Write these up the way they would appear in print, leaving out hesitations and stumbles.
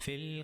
في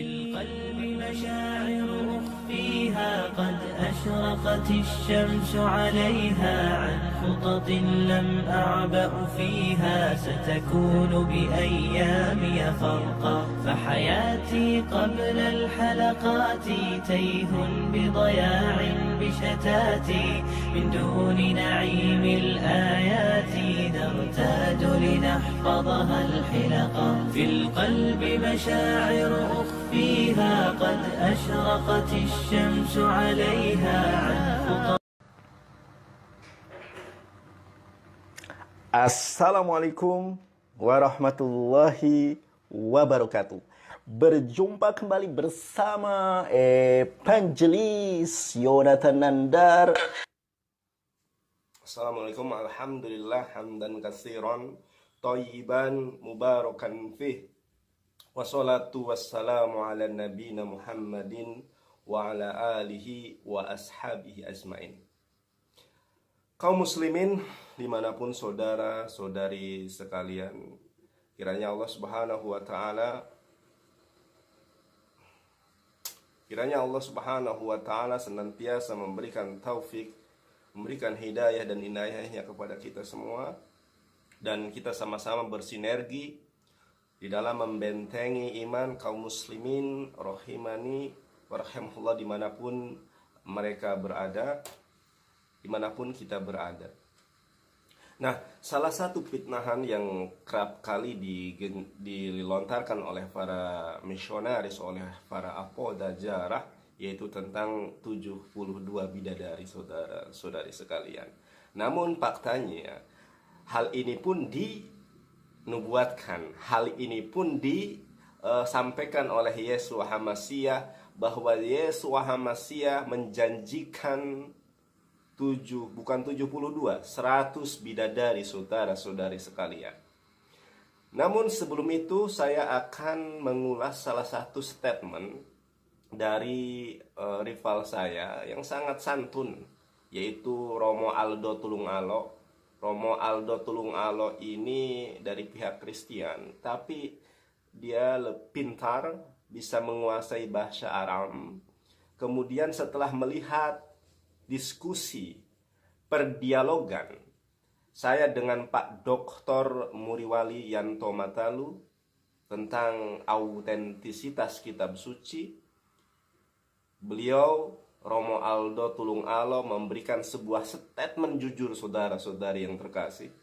القلب مشاعر أخفيها قد أشرقت الشمس عليها عن خطط لم أعبأ فيها ستكون بأيامي فرقا فحياتي قبل الحلقات تيه بضياع بشتاتي من دون نعيم الآيات نرتاد لنحفظها الحلقا في القلب مشاعر أخفيها قد أشرقت الشمس عليها عن خطى. Assalamualaikum warahmatullahi wabarakatuh. Berjumpa kembali bersama Evangelis Yonatan Nandar. Assalamualaikum, alhamdulillah, hamdan katsiran thayyiban mubarakan fih. Wassalatu wassalamu ala nabiyina Muhammadin wa ala alihi wa ashabihi ajmain. Kaum muslimin dimanapun saudara-saudari sekalian, kiranya Allah Subhanahu wa ta'ala senantiasa memberikan taufik, memberikan hidayah dan inayahnya kepada kita semua, dan kita sama-sama bersinergi di dalam membentengi iman kaum muslimin rahimani wa rahimahullah dimanapun mereka berada, dimanapun kita berada. Nah, salah satu fitnahan yang kerap kali dilontarkan oleh para misionaris, oleh para apoda jarah, yaitu tentang 72 bidadari saudara-saudari sekalian. Namun faktanya hal ini pun dinubuatkan, hal ini pun disampaikan oleh Yeshua HaMasyiah, bahwa Yeshua HaMasyiah menjanjikan 100 bidadari saudara-saudari sekalian. Namun sebelum itu saya akan mengulas salah satu statement dari rival saya yang sangat santun, yaitu Romo Aldo Tulungalo. Romo Aldo Tulungalo ini dari pihak Kristen, tapi dia pintar, bisa menguasai bahasa Arab. Kemudian setelah melihat diskusi perdialogan saya dengan Pak Dr. Muriwali Yanto Matalu tentang autentisitas kitab suci, beliau Romo Aldo Tulungalo memberikan sebuah statement jujur, saudara-saudari yang terkasih.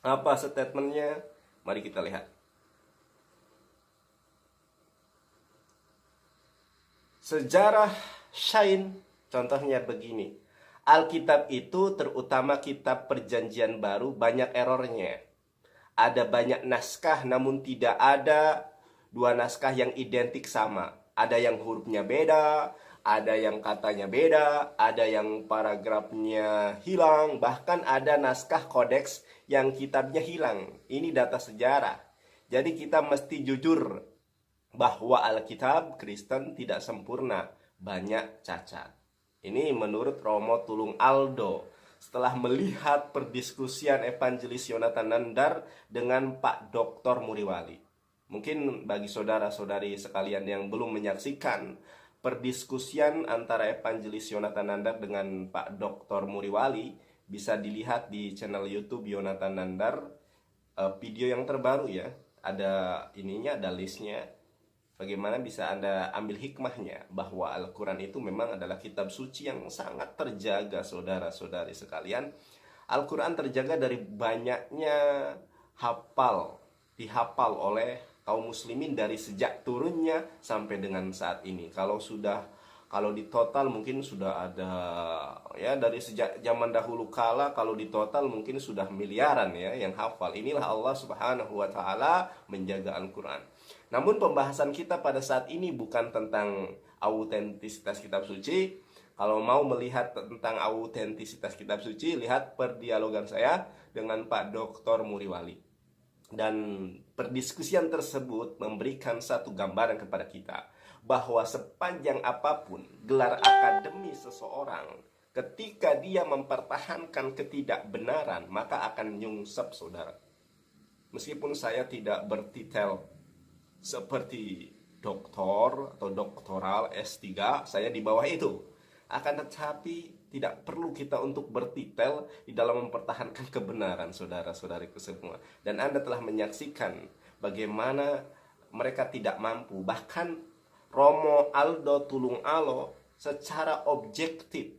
Apa statementnya? Mari kita lihat. Sejarah Syain contohnya begini. Alkitab itu, terutama kitab Perjanjian Baru, banyak errornya. Ada banyak naskah, namun tidak ada dua naskah yang identik sama. Ada yang hurufnya beda, ada yang katanya beda, ada yang paragrafnya hilang, bahkan ada naskah kodeks yang kitabnya hilang. Ini data sejarah. Jadi kita mesti jujur bahwa Alkitab Kristen tidak sempurna, banyak cacat. Ini menurut Romo Tulung Aldo setelah melihat perdiskusian Evangelis Yonatan Nandar dengan Pak Dr. Muriwali. Mungkin bagi saudara-saudari sekalian yang belum menyaksikan perdiskusian antara Evangelis Yonatan Nandar dengan Pak Dr. Muriwali, bisa dilihat di channel YouTube Yonatan Nandar. Video yang terbaru ya, ada ininya, ada listnya. Bagaimana bisa Anda ambil hikmahnya bahwa Al-Quran itu memang adalah kitab suci yang sangat terjaga, saudara-saudari sekalian. Al-Quran terjaga dari banyaknya dihafal oleh kaum muslimin dari sejak turunnya sampai dengan saat ini. Kalau di total mungkin sudah ada ya, dari sejak zaman dahulu kala, kalau di total mungkin sudah miliaran ya yang hafal. Inilah Allah Subhanahu wa ta'ala menjaga Al-Quran. Namun pembahasan kita pada saat ini bukan tentang autentisitas kitab suci. Kalau mau melihat tentang autentisitas kitab suci, lihat perdialogan saya dengan Pak Dr. Muriwali. Dan perdiskusian tersebut memberikan satu gambaran kepada kita bahwa sepanjang apapun gelar akademi seseorang, ketika dia mempertahankan ketidakbenaran, maka akan nyungsep, saudara. Meskipun saya tidak bertitel seperti doktor atau doktoral S3, saya di bawah itu. Akan tetapi tidak perlu kita untuk bertitel di dalam mempertahankan kebenaran, saudara-saudariku semua. Dan Anda telah menyaksikan bagaimana mereka tidak mampu. Bahkan Romo Aldo Tulung Alo secara objektif,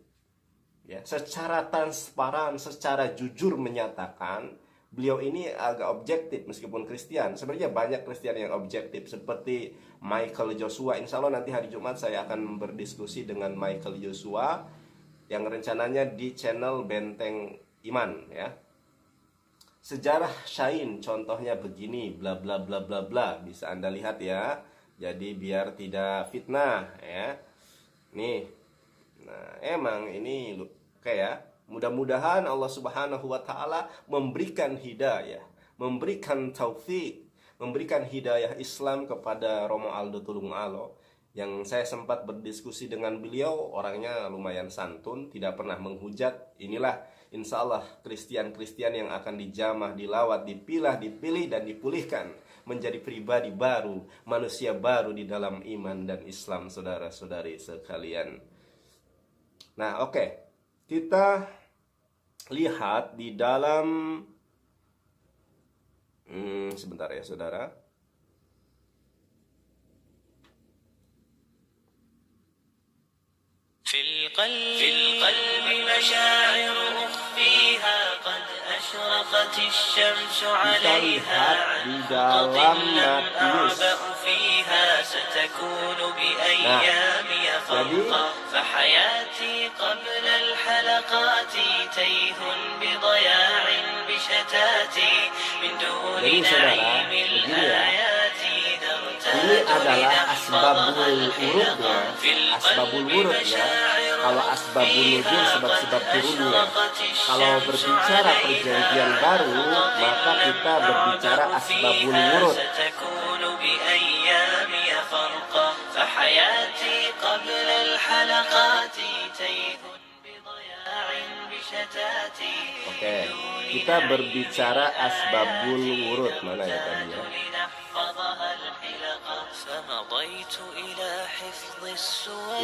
ya, secara transparan, secara jujur menyatakan beliau ini agak objektif meskipun Kristen. Sebenarnya banyak Kristen yang objektif seperti Michael Joshua. Insya Allah nanti hari Jumat saya akan berdiskusi dengan Michael Joshua yang rencananya di channel Benteng Iman, ya. Sejarah Syain contohnya begini, bla bla bla bla bla, bisa Anda lihat ya. Jadi biar tidak fitnah, ya. Nih. Nah, emang ini kayak mudah-mudahan Allah Subhanahu wa taala memberikan hidayah, memberikan taufik, memberikan hidayah Islam kepada Romo Aldo Tulung Alo. Yang saya sempat berdiskusi dengan beliau, orangnya lumayan santun, tidak pernah menghujat. Inilah insya Allah Kristen-Kristen yang akan dijamah, dilawat, dipilah, dipilih, dan dipulihkan menjadi pribadi baru, manusia baru di dalam iman dan Islam, saudara-saudari sekalian. Nah, oke. Kita lihat di dalam sebentar ya, saudara. في القلب مشاعر أخفيها قد أشرقت الشمس عليها عن خطط لم أعبأ فيها ستكون بأيامي فرقا فحياتي قبل الحلقات تيه بضياع بشتاتي من دون نعيم الآيات Ini adalah asbabul urutnya, asbabul urut ya. Kalau asbabul nuzul sebab-sebab turunnya. Kalau berbicara perjanjian baru, maka kita berbicara asbabul urut. Oke, kita berbicara asbabul urut, mana ya tadi ya?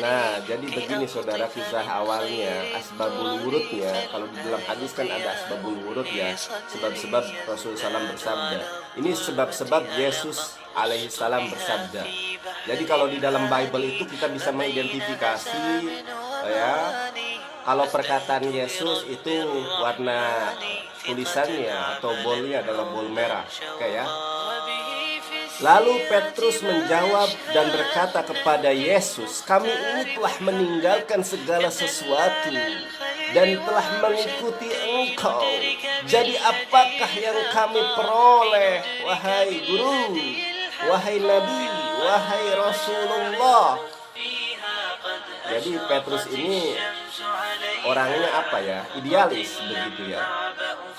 Nah, jadi begini saudara, kisah awalnya, asbabul wurudnya. Kalau di dalam hadis kan ada asbabul wurud ya, sebab-sebab Rasulullah SAW bersabda. Ini sebab-sebab Yesus alaihissalam bersabda. Jadi kalau di dalam Bible itu kita bisa mengidentifikasi ya, kalau perkataan Yesus itu warna tulisannya atau bolnya adalah bol merah, kayak. Lalu Petrus menjawab dan berkata kepada Yesus, kami ini telah meninggalkan segala sesuatu dan telah mengikuti Engkau. Jadi apakah yang kami peroleh, wahai guru, wahai Nabi, wahai Rasulullah? Jadi Petrus ini orangnya apa ya? Idealis begitu ya.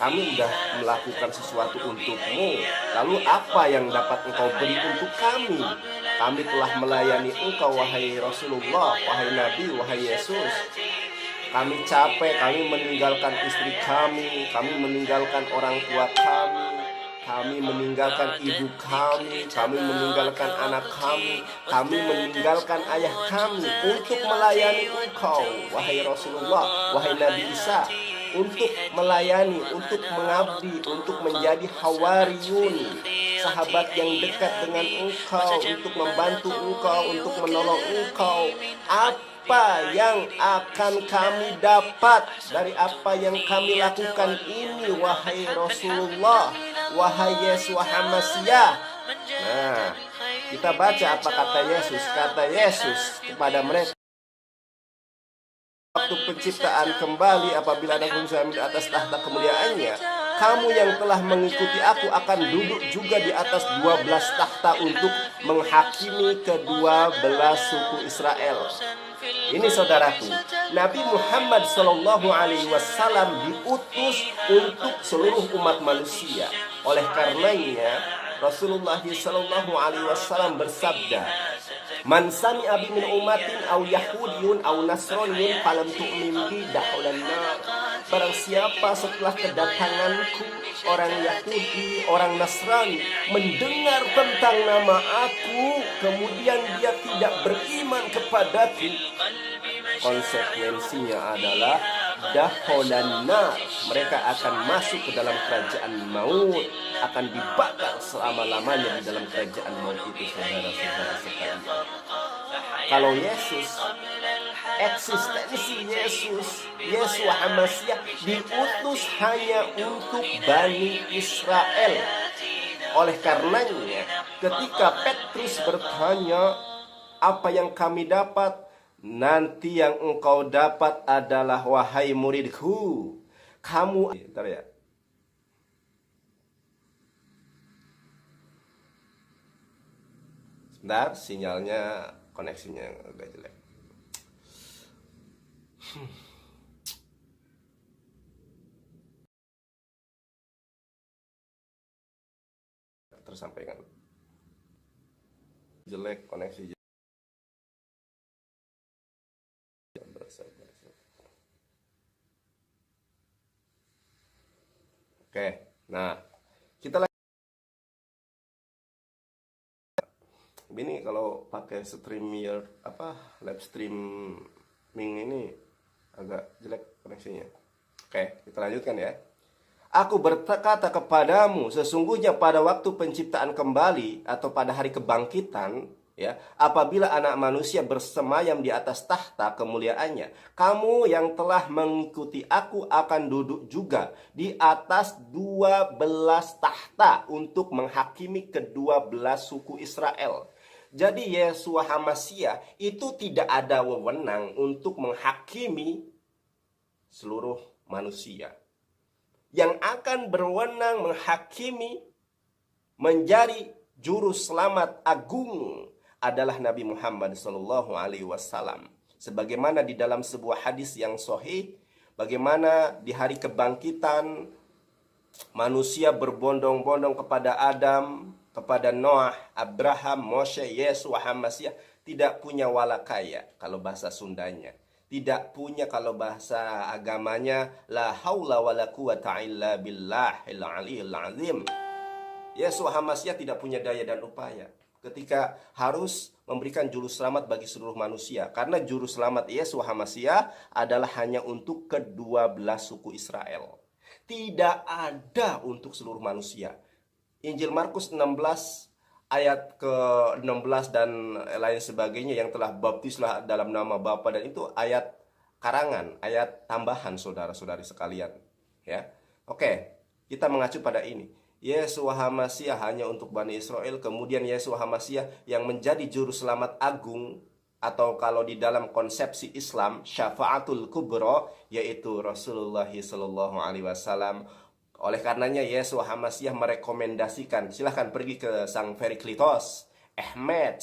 Kami sudah melakukan sesuatu untukmu, lalu apa yang dapat engkau beri untuk kami? Kami telah melayani engkau, wahai Rasulullah, wahai Nabi, wahai Yesus. Kami capek, kami meninggalkan istri kami meninggalkan orang tua kami meninggalkan ibu kami meninggalkan anak kami meninggalkan ayah kami untuk melayani engkau, wahai Rasulullah, wahai Nabi Isa. Untuk melayani, untuk mengabdi, untuk menjadi hawariyun, sahabat yang dekat dengan engkau, untuk membantu engkau, untuk menolong engkau. Apa yang akan kami dapat dari apa yang kami lakukan ini, wahai Rasulullah, wahai Yesus, wahai Masiah? Nah, kita baca apa kata Yesus. Kata Yesus kepada mereka, waktu penciptaan kembali, apabila ada manusia di atas tahta kemuliaannya, kamu yang telah mengikuti aku akan duduk juga di atas 12 tahta untuk menghakimi kedua belas suku Israel. Ini saudaraku, Nabi Muhammad SAW diutus untuk seluruh umat manusia. Oleh karenanya Rasulullah SAW bersabda, man sami'a bi min ummatin aw yahudiyun aw nasraniyun falam tu'min bi dakhalan nar. barang siapa setelah kedatanganku, orang Yahudi, orang Nasrani, mendengar tentang nama aku, kemudian dia tidak beriman kepadaku, konsekuensinya adalah dakholan nar, mereka akan masuk ke dalam kerajaan maut, akan dibakar selama-lamanya di dalam kerajaan maut itu, saudara-saudara sekalian. Kalau Yesus, eksistensi Yesus, Yesua HaMasyiah diutus hanya untuk Bani Israel. Oleh karenanya, ketika Petrus bertanya, apa yang kami dapat? Nanti yang engkau dapat adalah, wahai muridku, kamu... Bentar ya. Sebentar, sinyalnya, koneksinya agak jelek. Tersampaikan. Jelek koneksi. Oke, nah kita ini kalau pakai streamer live streaming ini agak jelek koneksinya. Oke, kita lanjutkan ya. Aku berkata kepadamu, sesungguhnya pada waktu penciptaan kembali atau pada hari kebangkitan, ya, apabila anak manusia bersemayam di atas tahta kemuliaannya, kamu yang telah mengikuti aku akan duduk juga di atas 12 tahta untuk menghakimi ke-12 suku Israel. Jadi Yesua HaMasyiah itu tidak ada wewenang untuk menghakimi seluruh manusia. Yang akan berwenang menghakimi, menjadi juru selamat agung adalah Nabi Muhammad SAW. Sebagaimana di dalam sebuah hadis yang sahih, bagaimana di hari kebangkitan manusia berbondong-bondong kepada Adam, kepada Noah, Abraham, Moshe, Yesua HaMasyiah, tidak punya walakaya kalau bahasa Sundanya. Tidak punya kalau bahasa agamanya, la haula wala quwata illa billahil aliyil azim. Yesua HaMasyiah tidak punya daya dan upaya ketika harus memberikan juru selamat bagi seluruh manusia. Karena juru selamat Yesua HaMasyiah adalah hanya untuk ke-12 suku Israel. Tidak ada untuk seluruh manusia. Injil Markus 16 ayat ke-16 dan lain sebagainya, yang telah baptislah dalam nama Bapa, dan itu ayat karangan, ayat tambahan, saudara-saudari sekalian. Ya, oke, kita mengacu pada ini. Yesua HaMasyiah hanya untuk Bani Israel, kemudian Yesua HaMasyiah yang menjadi juru selamat agung, atau kalau di dalam konsepsi Islam, syafaatul kubra, yaitu Rasulullah SAW. Oleh karenanya Yesua HaMasyiah merekomendasikan, silahkan pergi ke Sang Periklitos, Ahmed,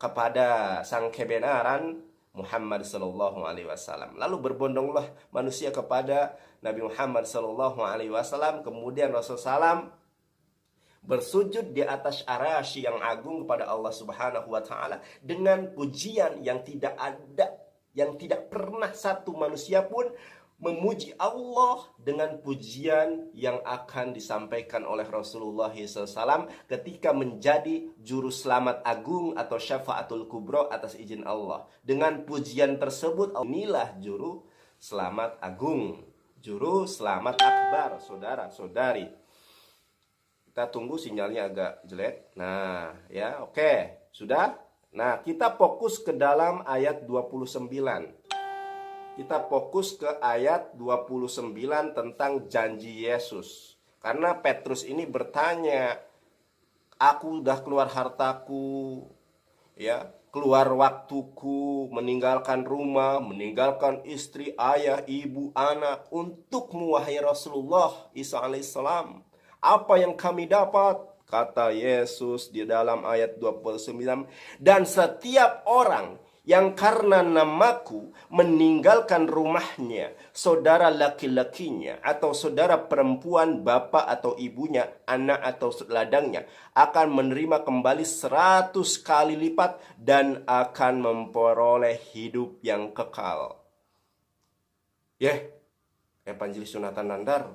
kepada Sang Kebenaran Muhammad SAW. Lalu berbondonglah manusia kepada Nabi Muhammad SAW. Kemudian Rasulullah SAW bersujud di atas arasy yang agung kepada Allah Subhanahu wa Ta'ala dengan pujian yang tidak ada, yang tidak pernah satu manusia pun memuji Allah dengan pujian yang akan disampaikan oleh Rasulullah SAW ketika menjadi juru selamat agung atau syafaatul kubro atas izin Allah. Dengan pujian tersebut, inilah juru selamat agung, juru selamat akbar, saudara-saudari. Kita tunggu sinyalnya agak jelek. Nah, ya, oke, sudah. Nah, kita fokus ke dalam ayat 29. Kita fokus ke ayat 29 tentang janji Yesus. Karena Petrus ini bertanya, aku udah keluar hartaku, ya, keluar waktuku, meninggalkan rumah, meninggalkan istri, ayah, ibu, anak, untukmu wahai Rasulullah Isa alaihissalam. Apa yang kami dapat? Kata Yesus di dalam ayat 29, dan setiap orang yang karena namaku meninggalkan rumahnya, saudara laki-lakinya, atau saudara perempuan, bapak atau ibunya, anak atau ladangnya, akan menerima kembali 100 kali lipat dan akan memperoleh hidup yang kekal. Evangelis Jonathan Nandar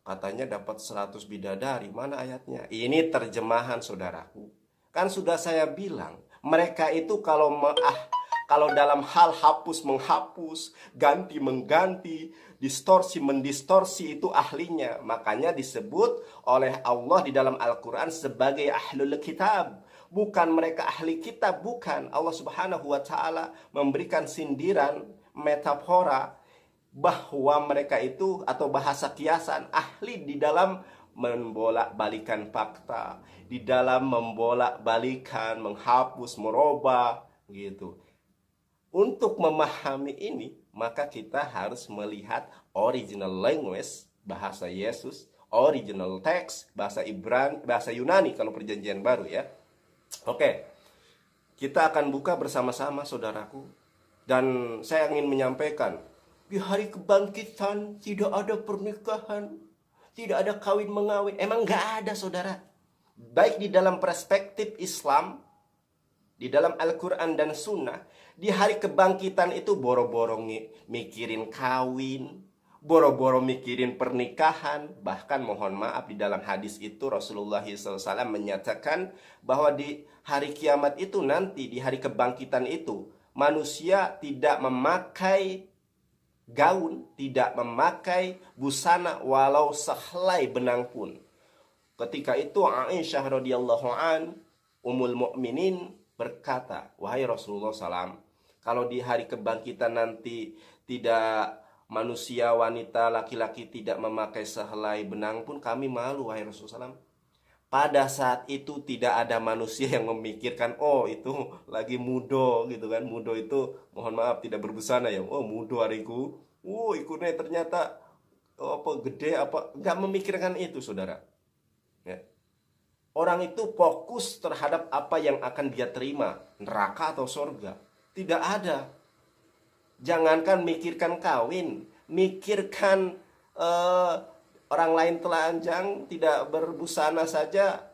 katanya dapat 100 bidadari. Mana ayatnya? Ini terjemahan saudaraku. Kan sudah saya bilang, mereka itu kalau dalam hal hapus menghapus, ganti mengganti, distorsi mendistorsi itu ahlinya. Makanya disebut oleh Allah di dalam Al-Quran sebagai ahlul kitab. Bukan mereka ahli kitab, bukan. Allah Subhanahu wa Ta'ala memberikan sindiran, metafora bahwa mereka itu atau bahasa kiasan ahli di dalam membolak-balikan fakta, di dalam membolak-balikan, menghapus, merubah gitu. Untuk memahami ini, maka kita harus melihat original language, bahasa Yesus, original text, bahasa Ibrani, bahasa Yunani kalau perjanjian baru ya. Oke. Kita akan buka bersama-sama saudaraku. Dan saya ingin menyampaikan, di hari kebangkitan tidak ada pernikahan, tidak ada kawin mengawin. Emang nggak ada saudara. Baik di dalam perspektif Islam, di dalam Al-Quran dan Sunnah, di hari kebangkitan itu boro-boro mikirin kawin, boro-boro mikirin pernikahan. Bahkan mohon maaf di dalam hadis itu Rasulullah SAW menyatakan bahwa di hari kiamat itu nanti, di hari kebangkitan itu, manusia tidak memakai gaun, tidak memakai busana walau sehelai benang pun. Ketika itu Aisyah radhiyallahu an, Ummul Mukminin berkata, wahai Rasulullah SAW, kalau di hari kebangkitan nanti tidak manusia, wanita, laki-laki tidak memakai sehelai benang pun, kami malu wahai Rasulullah SAW. Pada saat itu tidak ada manusia yang memikirkan, oh itu lagi mudo gitu kan. Mudo itu mohon maaf tidak berbusana ya. Oh mudo hariku. Oh ikutnya ternyata apa gede apa. Nggak memikirkan itu saudara. Ya. Orang itu fokus terhadap apa yang akan dia terima. Neraka atau surga. Tidak ada. Jangankan mikirkan kawin. Mikirkan orang lain telanjang, tidak berbusana saja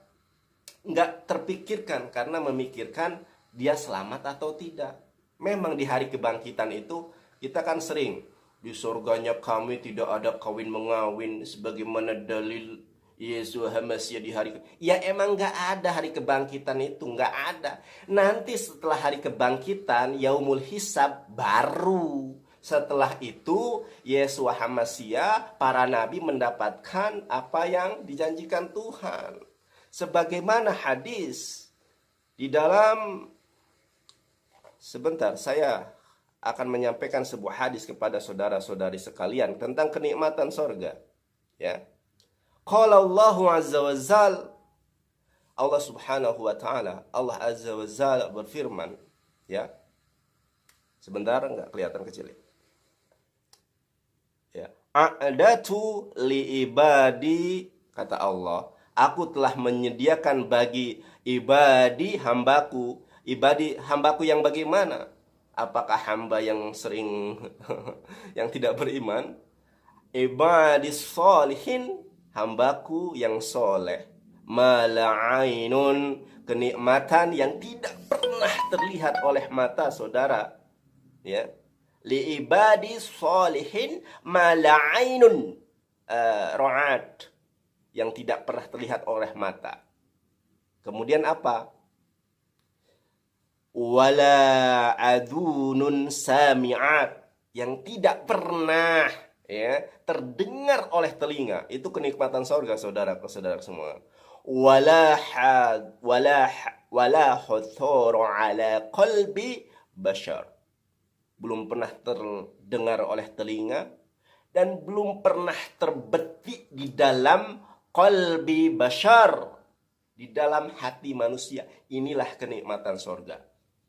nggak terpikirkan karena memikirkan dia selamat atau tidak. Memang di hari kebangkitan itu kita kan sering di surganya kami tidak ada kawin mengawin sebagaimana dalil Yesus Hamasiah di hari. Ya emang nggak ada hari kebangkitan itu, nggak ada. Nanti setelah hari kebangkitan yaumul hisab baru. Setelah itu, Yeshua HaMasyiah, para nabi mendapatkan apa yang dijanjikan Tuhan. Sebagaimana hadis di dalam, sebentar saya akan menyampaikan sebuah hadis kepada saudara-saudari sekalian tentang kenikmatan sorga. Ya. Qala Allahu Azza wa Jal, Allah Subhanahu wa Ta'ala, Allah Azza wa Jal berfirman, ya. Sebentar, enggak kelihatan kecil. Ya. A'datu li ibadi, kata Allah, aku telah menyediakan bagi ibadi hambaku. Ibadi hambaku yang bagaimana? Apakah hamba yang sering yang tidak beriman? Ibadis solihin, hambaku yang soleh. Mala'ainun, kenikmatan yang tidak pernah terlihat oleh mata saudara. Ya. Li ibadi solihin mala'ainun ra'at, yang tidak pernah terlihat oleh mata. Kemudian apa? Wala adunun sami'at, yang tidak pernah ya terdengar oleh telinga. Itu kenikmatan surga saudara-saudara semua. Wala khathara ala qalbi bashar, belum pernah terdengar oleh telinga dan belum pernah terbetik di dalam qalbi bashar, di dalam hati manusia. Inilah kenikmatan surga.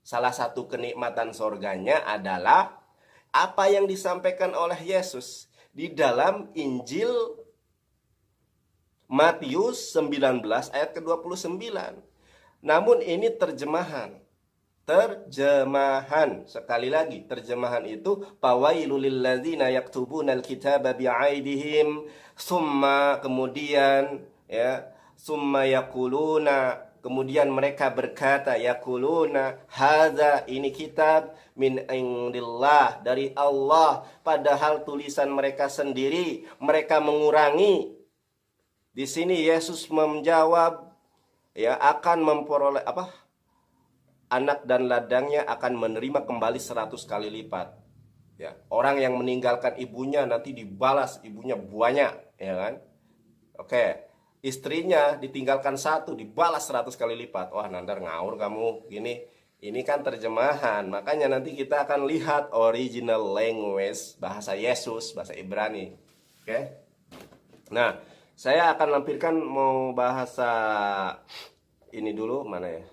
Salah satu kenikmatan surganya adalah apa yang disampaikan oleh Yesus di dalam Injil Matius 19 ayat ke-29. Namun ini terjemahan. Sekali lagi terjemahan itu, fawailul lilladzina yaktubunal kitaba bi'aidihim, summa kemudian ya, summa yaquluna Kemudian mereka berkata, yaquluna hadza, ini kitab min indillah, dari Allah. Padahal tulisan mereka sendiri, mereka mengurangi. Di sini Yesus menjawab, ya, akan memperoleh apa? Anak dan ladangnya akan menerima kembali 100 kali lipat. Ya, orang yang meninggalkan ibunya nanti dibalas ibunya banyak, ya kan? Oke. Istrinya ditinggalkan satu, dibalas 100 kali lipat. Wah, Nandar ngawur kamu. Gini, ini kan terjemahan. Makanya nanti kita akan lihat original language, bahasa Yesus, bahasa Ibrani. Oke. Nah, saya akan lampirkan mau bahasa ini dulu, mana ya?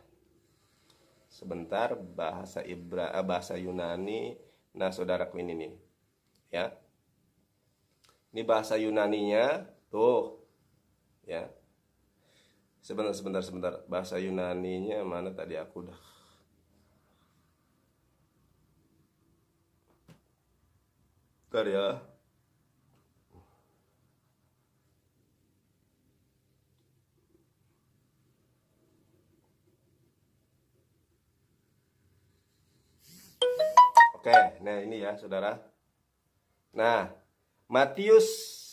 Sebentar, bahasa Yunani. Nah, saudaraku ini nih. Ya. Ini bahasa Yunaninya, tuh. Ya. Sebentar. Bahasa Yunaninya mana tadi aku udah. Bentar ya. Oke, nah ini ya, Saudara. Nah, Matius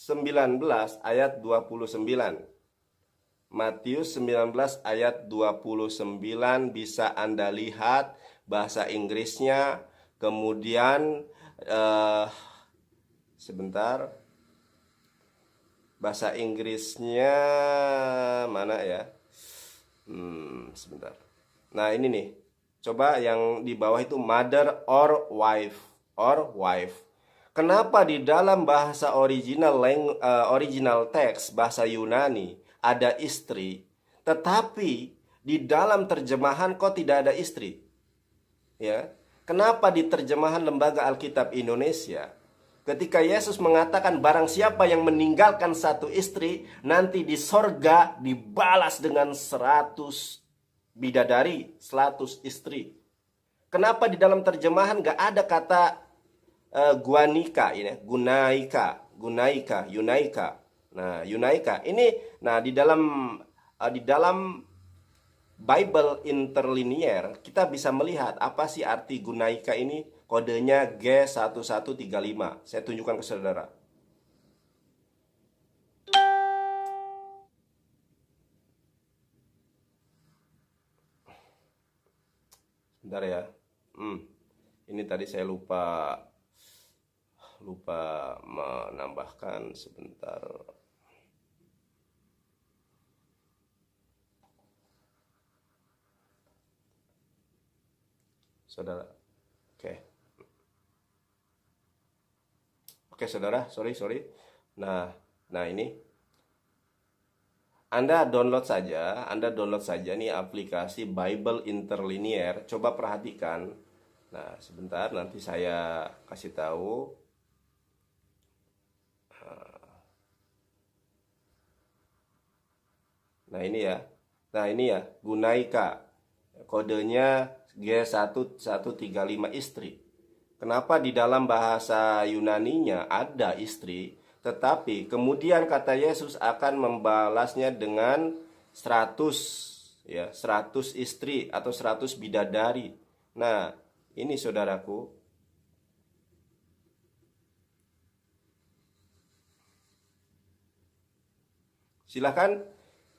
19 ayat 29. Matius 19 ayat 29 bisa Anda lihat bahasa Inggrisnya. Kemudian sebentar. Bahasa Inggrisnya mana ya? Sebentar. Nah, ini nih. Coba yang di bawah itu mother or wife. Kenapa di dalam bahasa original teks bahasa Yunani ada istri, tetapi di dalam terjemahan kok tidak ada istri? Ya. Kenapa di terjemahan Lembaga Alkitab Indonesia ketika Yesus mengatakan barang siapa yang meninggalkan satu istri, nanti di sorga dibalas dengan 100 bidadari, 100 istri. Kenapa di dalam terjemahan gak ada kata guanika ini, yunaika. Nah, yunaika ini, nah di dalam Bible interlinear kita bisa melihat apa sih arti gunaika ini. Kodenya G1135. Saya tunjukkan ke saudara. Bentar ya. Ini tadi saya lupa menambahkan sebentar. Saudara. Oke, saudara, sorry. Nah ini. Anda download saja nih aplikasi Bible Interlinear. Coba perhatikan. Nah, sebentar nanti saya kasih tahu. Nah, ini ya, gunaika. Kodenya G1135 istri. Kenapa di dalam bahasa Yunaninya ada istri, tetapi kemudian kata Yesus akan membalasnya dengan 100 istri atau 100 bidadari. Nah, ini saudaraku. Silakan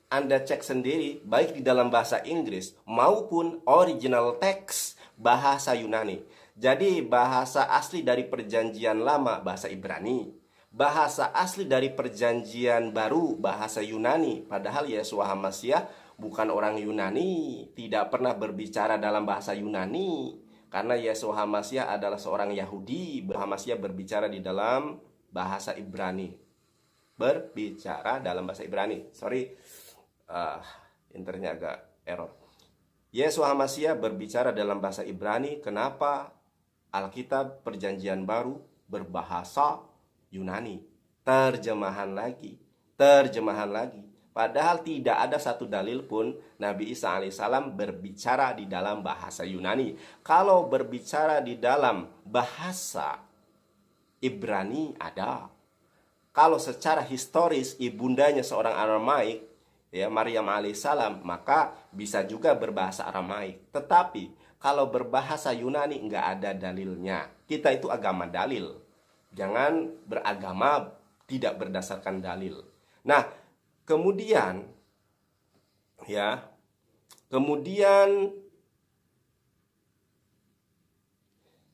Anda cek sendiri baik di dalam bahasa Inggris maupun original teks bahasa Yunani. Jadi bahasa asli dari Perjanjian Lama bahasa Ibrani, bahasa asli dari Perjanjian Baru bahasa Yunani. Padahal Yeshua HaMasyiah bukan orang Yunani, tidak pernah berbicara dalam bahasa Yunani. Karena Yeshua HaMasyiah adalah seorang Yahudi, HaMasyiah berbicara di dalam bahasa Ibrani. Berbicara dalam bahasa Ibrani. Sorry, internetnya agak error. Yeshua HaMasyiah berbicara dalam bahasa Ibrani. Kenapa Alkitab Perjanjian Baru berbahasa Yunani? Terjemahan lagi. Padahal tidak ada satu dalil pun Nabi Isa alaihissalam berbicara di dalam bahasa Yunani. Kalau berbicara di dalam bahasa Ibrani ada. Kalau secara historis ibundanya seorang Aramaik, ya Maryam alaihissalam, maka bisa juga berbahasa Aramaik. Tetapi kalau berbahasa Yunani nggak ada dalilnya. Kita itu agama dalil. Jangan beragama tidak berdasarkan dalil. Nah, kemudian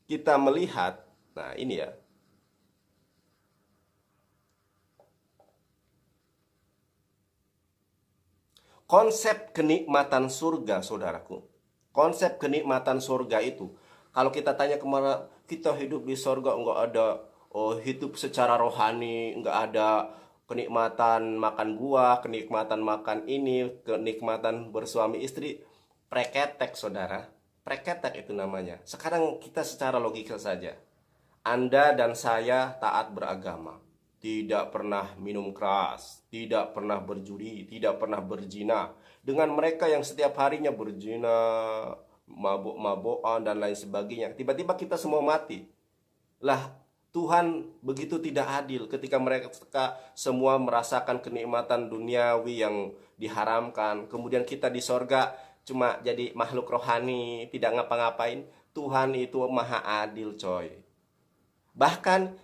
kita melihat, nah ini ya, konsep kenikmatan surga, saudaraku. Konsep kenikmatan surga itu, kalau kita tanya kemana kita hidup di surga, enggak ada hidup secara rohani, enggak ada kenikmatan makan buah, kenikmatan makan ini, kenikmatan bersuami istri. Preketek, saudara. Preketek itu namanya. Sekarang kita secara logika saja. Anda dan saya taat beragama, tidak pernah minum keras, tidak pernah berjudi, tidak pernah berzina. Dengan mereka yang setiap harinya berzina, mabuk-mabukan dan lain sebagainya. Tiba-tiba kita semua mati. Lah, Tuhan begitu tidak adil ketika mereka semua merasakan kenikmatan duniawi yang diharamkan. Kemudian kita di sorga cuma jadi makhluk rohani, tidak ngapa-ngapain. Tuhan itu maha adil, coy. Bahkan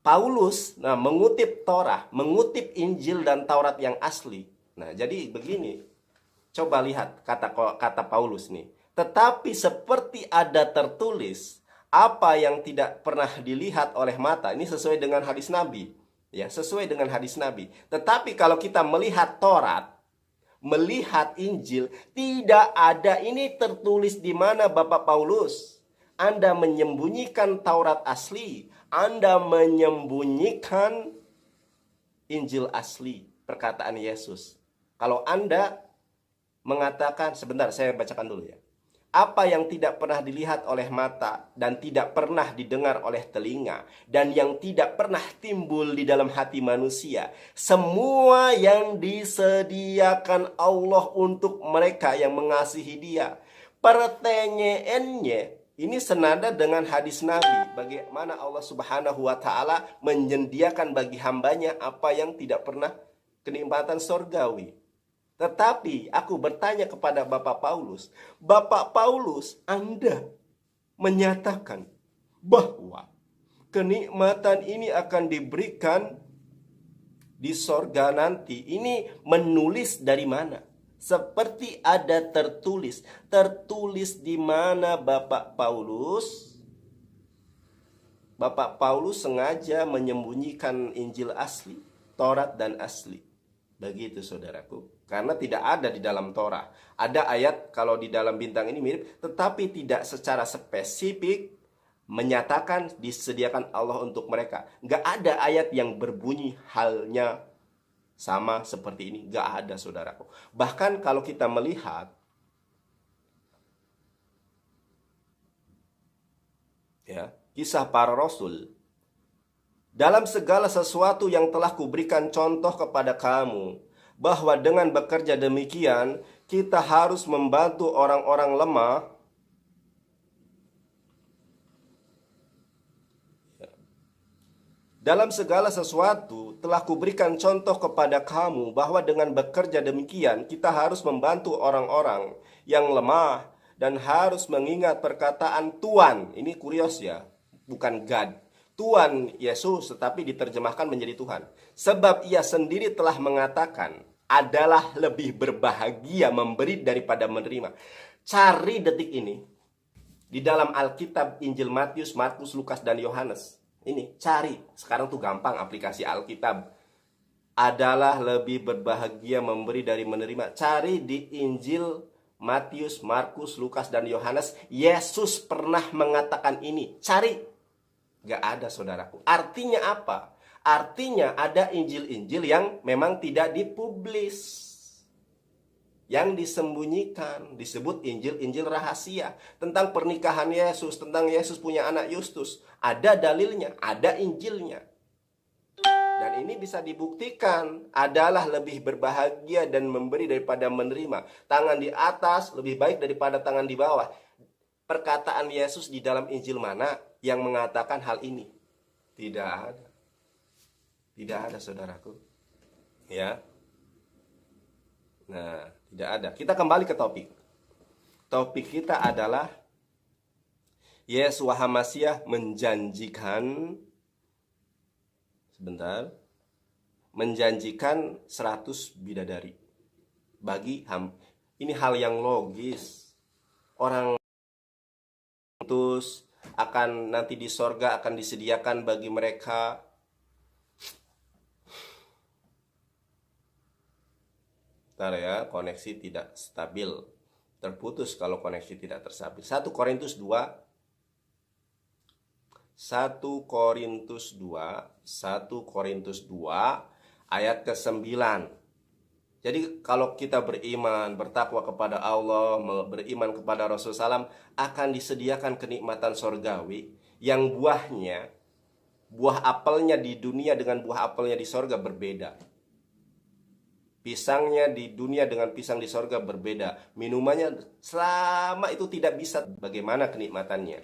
Paulus mengutip Torah, mengutip Injil dan Taurat yang asli. Nah, jadi begini. Coba lihat kata Paulus nih. Tetapi seperti ada tertulis, apa yang tidak pernah dilihat oleh mata. Ini sesuai dengan hadis Nabi. Ya, sesuai dengan hadis Nabi. Tetapi kalau kita melihat Taurat, melihat Injil, tidak ada ini tertulis di mana Bapak Paulus. Anda menyembunyikan Taurat asli, Anda menyembunyikan Injil asli, perkataan Yesus. Kalau Anda mengatakan, sebentar saya bacakan dulu ya. Apa yang tidak pernah dilihat oleh mata dan tidak pernah didengar oleh telinga dan yang tidak pernah timbul di dalam hati manusia, semua yang disediakan Allah untuk mereka yang mengasihi Dia. Pertanyaannya, ini senada dengan hadis Nabi, bagaimana Allah Subhanahu wa taala menyediakan bagi hambanya apa yang tidak pernah kenikmatan surgawi. Tetapi aku bertanya kepada Bapak Paulus, Anda menyatakan bahwa kenikmatan ini akan diberikan di sorga nanti. Ini menulis dari mana? Seperti ada tertulis. Tertulis di mana Bapak Paulus? Bapak Paulus sengaja menyembunyikan Injil asli, Taurat dan asli. Begitu, saudaraku. Karena tidak ada di dalam Torah. Ada ayat kalau di dalam bintang ini mirip, tetapi tidak secara spesifik menyatakan disediakan Allah untuk mereka. Nggak ada ayat yang berbunyi halnya sama seperti ini. Nggak ada, saudaraku. Bahkan kalau kita melihat ya, kisah para rasul, dalam segala sesuatu yang telah kuberikan contoh kepada kamu, bahwa dengan bekerja demikian, kita harus membantu orang-orang lemah. Dalam segala sesuatu telah kuberikan contoh kepada kamu, bahwa dengan bekerja demikian, kita harus membantu orang-orang yang lemah dan harus mengingat perkataan Tuhan. Ini kurios ya, bukan God. Tuhan Yesus, tetapi diterjemahkan menjadi Tuhan. Sebab ia sendiri telah mengatakan, adalah lebih berbahagia memberi daripada menerima. Cari detik ini di dalam Alkitab, Injil Matius, Markus, Lukas, dan Yohanes. Ini cari, sekarang tuh gampang aplikasi Alkitab. Adalah lebih berbahagia memberi dari menerima. Cari di Injil Matius, Markus, Lukas, dan Yohanes. Yesus pernah mengatakan ini. Cari. Gak ada, saudaraku. Artinya apa? Artinya ada Injil-Injil yang memang tidak dipublis, yang disembunyikan. Disebut Injil-Injil rahasia. Tentang pernikahan Yesus, tentang Yesus punya anak Yustus. Ada dalilnya, ada Injilnya. Dan ini bisa dibuktikan. Adalah lebih berbahagia dan memberi daripada menerima. Tangan di atas lebih baik daripada tangan di bawah. Perkataan Yesus di dalam Injil mana yang mengatakan hal ini? Tidak ada. Tidak ada, saudaraku. Ya. Nah, tidak ada. Kita kembali ke topik. Topik kita adalah Yeshua HaMasyiah menjanjikan menjanjikan 100 bidadari bagi ini hal yang logis. Orang terus akan nanti di sorga akan disediakan bagi mereka. Bentar ya, koneksi tidak stabil. Terputus kalau koneksi tidak terstabil. 1 Korintus 2 ayat ke-9. Jadi kalau kita beriman, bertakwa kepada Allah, beriman kepada Rasulullah SAW, akan disediakan kenikmatan sorgawi yang buah apelnya di dunia dengan buah apelnya di sorga berbeda. Pisangnya di dunia dengan pisang di sorga berbeda. Minumannya selama itu tidak bisa, bagaimana kenikmatannya?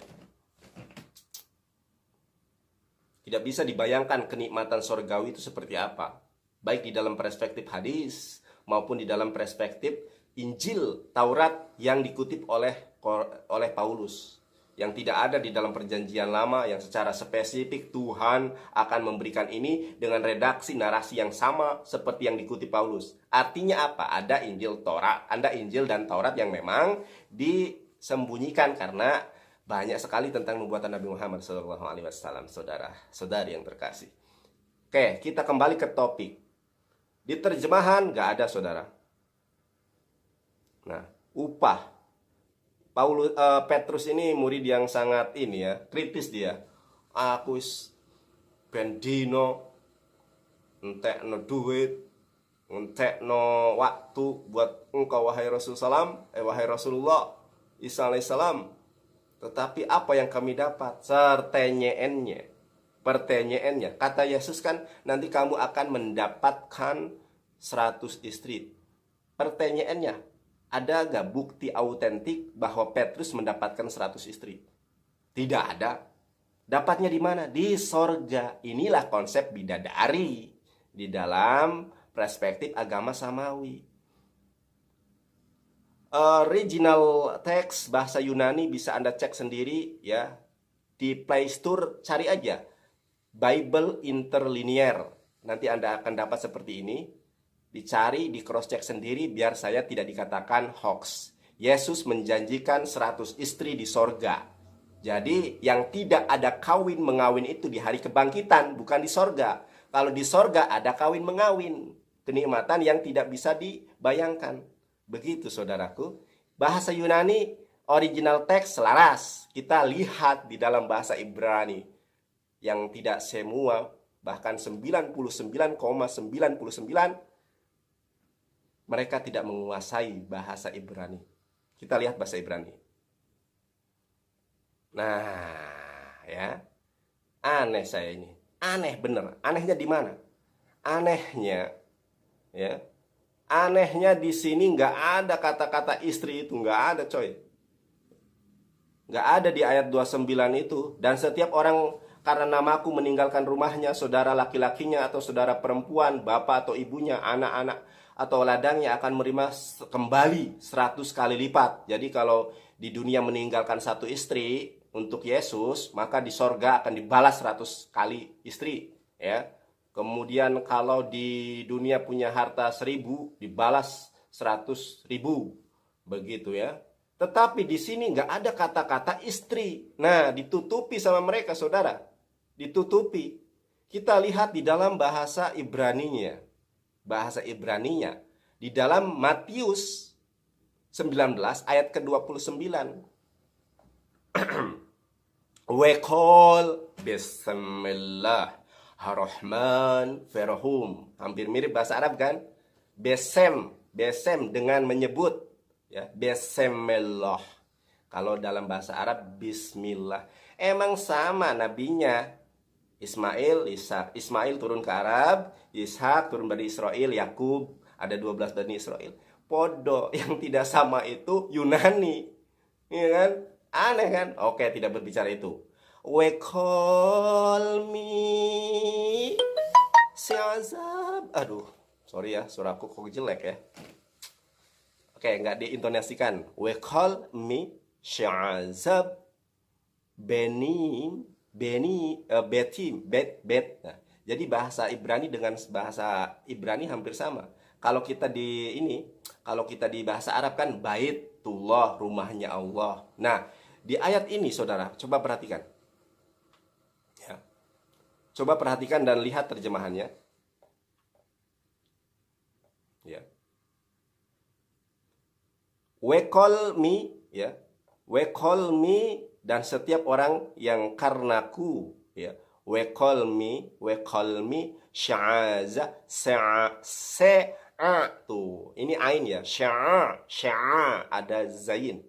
Tidak bisa dibayangkan kenikmatan sorgawi itu seperti apa. Baik di dalam perspektif hadis maupun di dalam perspektif Injil, Taurat yang dikutip oleh Paulus. Yang tidak ada di dalam perjanjian lama, yang secara spesifik Tuhan akan memberikan ini dengan redaksi narasi yang sama seperti yang dikutip Paulus. Artinya apa? Ada Injil dan Taurat yang memang disembunyikan karena banyak sekali tentang nubuatan Nabi Muhammad SAW, saudara-saudari yang terkasih. Oke, kita kembali ke topik. Di terjemahan nggak ada, saudara. Nah, upah. Petrus ini murid yang sangat kritis dia. Aku bendino entekno duit, entekno waktu buat engkau wahai Rasulullah, wahai Rasulullah Isa alaihissalam. Tetapi apa yang kami dapat? Pertanyaannya. Kata Yesus kan, nanti kamu akan mendapatkan 100 istri. Pertanyaannya, ada gak bukti autentik bahwa Petrus mendapatkan 100 istri? Tidak ada. Dapatnya di mana? Di sorga. Inilah konsep bidadari di dalam perspektif agama samawi. Original text bahasa Yunani bisa Anda cek sendiri ya. Di Play Store cari aja Bible Interlinear. Nanti Anda akan dapat seperti ini. Dicari, di cross check sendiri biar saya tidak dikatakan hoax. Yesus menjanjikan 100 istri di sorga. Jadi yang tidak ada kawin mengawin itu di hari kebangkitan, bukan di sorga. Kalau di sorga ada kawin mengawin, kenikmatan yang tidak bisa dibayangkan. Begitu saudaraku. Bahasa Yunani original text selaras. Kita lihat di dalam bahasa Ibrani yang tidak semua, bahkan 99,99 mereka tidak menguasai bahasa Ibrani. Kita lihat bahasa Ibrani. Nah, ya. Aneh saya ini. Aneh bener. Anehnya di mana? Anehnya, ya. Anehnya di sini nggak ada kata-kata istri itu. Nggak ada, coy. Nggak ada di ayat 29 itu. Dan setiap orang karena namaku meninggalkan rumahnya, saudara laki-lakinya atau saudara perempuan, bapak atau ibunya, anak-anak atau ladangnya akan menerima kembali 100 kali lipat. Jadi kalau di dunia meninggalkan 1 istri untuk Yesus, maka di sorga akan dibalas 100 kali istri, ya. Kemudian kalau di dunia punya harta 1000, dibalas 100.000, begitu ya. Tetapi di sini nggak ada kata-kata istri. Nah, ditutupi sama mereka, saudara. Ditutupi. Kita lihat di dalam bahasa Ibraninya. Di dalam Matius 19 ayat ke-29. Wekol bismillahirrahmanirrahim. Hampir mirip bahasa Arab kan? Besem dengan menyebut, ya, Bismillah. Kalau dalam bahasa Arab bismillah. Emang sama nabinya. Ismail turun ke Arab, Ishak turun dari Israel, Yakub ada 12 Bani Israel. Podo, yang tidak sama itu Yunani. Iya kan? Aneh kan? Oke, tidak berbicara itu. We call me si azab. Aduh, sorry ya, suaraku kok jelek ya. Oke, nggak diintonasikan. We call me Syazab Betim. Nah, jadi bahasa Ibrani dengan bahasa Ibrani hampir sama. Kalau kita kalau kita di bahasa Arab kan Baitullah, rumahnya Allah. Nah, di ayat ini saudara, coba perhatikan. Ya. Coba perhatikan dan lihat terjemahannya. Ya. We call me, ya. We call me, dan setiap orang yang karenaku, ya. We call me sya'aza, tuh. Ini ain ya, sya'a, ada zain.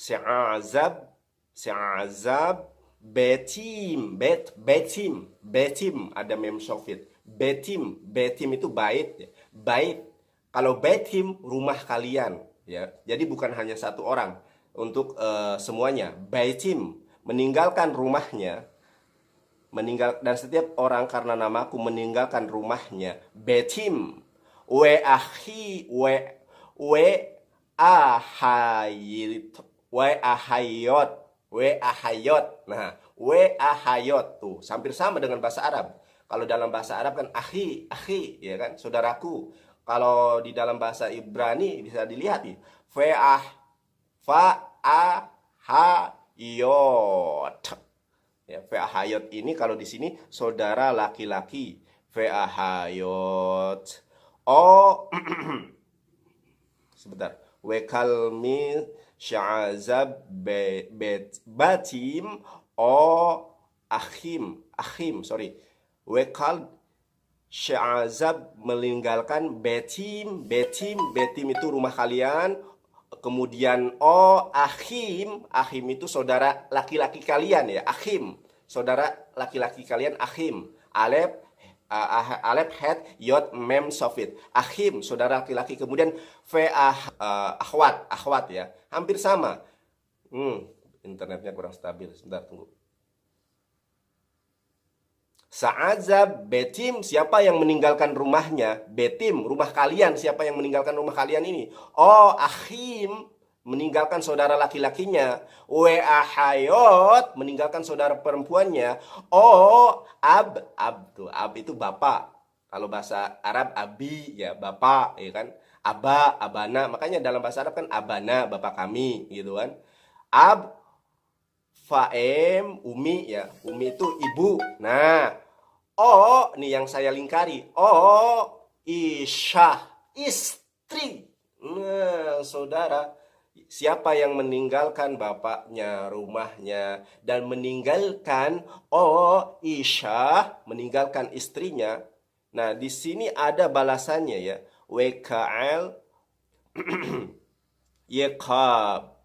Sya'azab, betim, ada mem sofit. Betim itu bait, ya. Bait. Kalau betim, rumah kalian, ya. Jadi bukan hanya satu orang untuk semuanya. Betim, meninggalkan rumahnya, dan setiap orang karena namaku meninggalkan rumahnya. Betim, we ahayot. Nah, we ahayot tuh hampir sama dengan bahasa Arab. Kalau dalam bahasa Arab kan akhi, ya kan, saudaraku. Kalau di dalam bahasa Ibrani bisa dilihat nih, fa'ahayot. Ya, fa'ahayot ini kalau di sini saudara laki-laki. Fa'ahayot. Oh, sebentar. We call me Sya'azab Batim Akhim, sorry. We call Sya'azab meninggalkan Betim itu rumah kalian. Kemudian Akhim itu saudara laki-laki kalian, ya. Akhim, saudara laki-laki kalian. Akhim, Alep het yot mem sofit. Akhim, saudara laki-laki. Kemudian akhwat, ya. Hampir sama. Internetnya kurang stabil. Sebentar, tunggu. Sa'azab betim, siapa yang meninggalkan rumahnya? Betim, rumah kalian. Siapa yang meninggalkan rumah kalian ini? Akhim, meninggalkan saudara laki-lakinya. Ahayot, meninggalkan saudara perempuannya. Ab itu bapak. Kalau bahasa Arab abi, ya, bapak, ya kan. Abana, makanya dalam bahasa Arab kan abana, bapak kami, gitu kan. Faem, umi, ya. Umi itu ibu. Nah, nih yang saya lingkari. Isyah, istri. Nah, saudara, siapa yang meninggalkan bapaknya, rumahnya, dan meninggalkan Isyah, meninggalkan istrinya. Nah, di sini ada balasannya, ya. WKL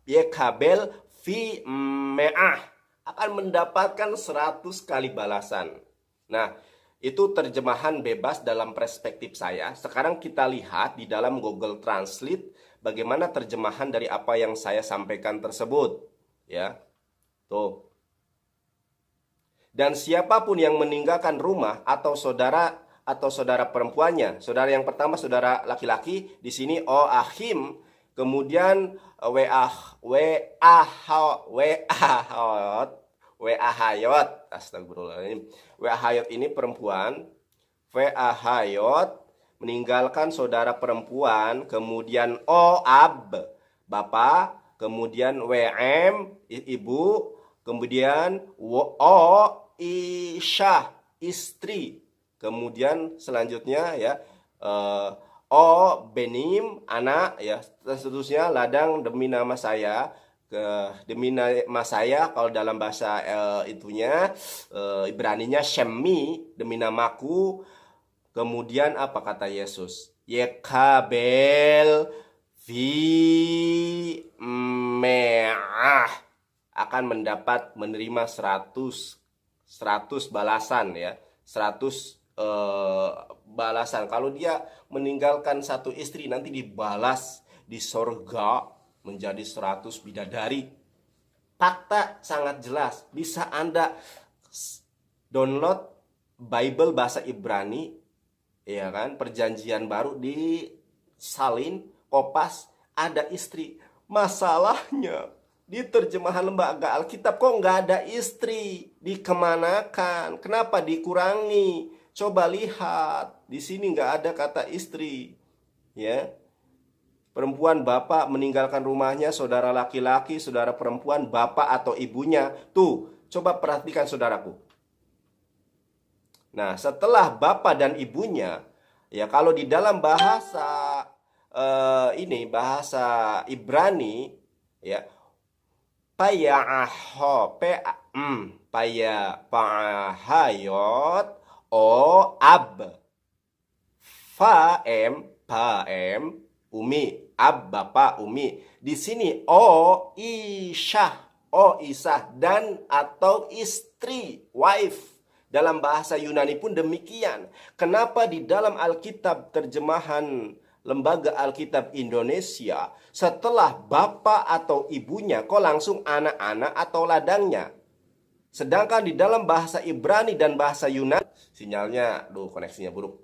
Yekabel fi me'ah, akan mendapatkan 100 kali balasan. Nah, itu terjemahan bebas dalam perspektif saya. Sekarang kita lihat di dalam Google Translate bagaimana terjemahan dari apa yang saya sampaikan tersebut, ya. Tuh. Dan siapapun yang meninggalkan rumah atau saudara perempuannya. Saudara yang pertama saudara laki-laki, di sini ahim, kemudian ahayot, astagfirullahaladzim. Ahayot ini perempuan. Ahayot, meninggalkan saudara perempuan. Kemudian ab, bapak. Kemudian ibu. Kemudian isyah, istri. Kemudian selanjutnya, ya, benim, anak, ya. Seterusnya ladang demi nama saya. Demi nama saya, kalau dalam bahasa Ibraninya Shemi, demi namaku. Kemudian apa kata Yesus? Yekabel vi me'ah, akan menerima 100 balasan, ya. 100 balasan. Kalau dia meninggalkan satu istri, nanti dibalas di surga menjadi 100 bidadari. Fakta sangat jelas. Bisa Anda download Bible bahasa Ibrani, ya kan, perjanjian baru, disalin, Kopas ada istri. Masalahnya di terjemahan lembaga Alkitab kok nggak ada istri, dikemanakan? Kenapa dikurangi? Coba lihat, di sini nggak ada kata istri, ya. Perempuan bapak meninggalkan rumahnya, saudara laki-laki, saudara perempuan, bapak atau ibunya. Tuh, coba perhatikan saudaraku. Nah, setelah bapak dan ibunya, ya kalau di dalam bahasa bahasa Ibrani, ya, paya'aho, paya'ahayot, o ab, paem, umi, ab bapak, umi. Di sini o isah dan atau istri, wife. Dalam bahasa Yunani pun demikian. Kenapa di dalam Alkitab terjemahan Lembaga Alkitab Indonesia, setelah bapak atau ibunya kok langsung anak-anak atau ladangnya? Sedangkan di dalam bahasa Ibrani dan bahasa Yunani, sinyalnya, koneksinya buruk.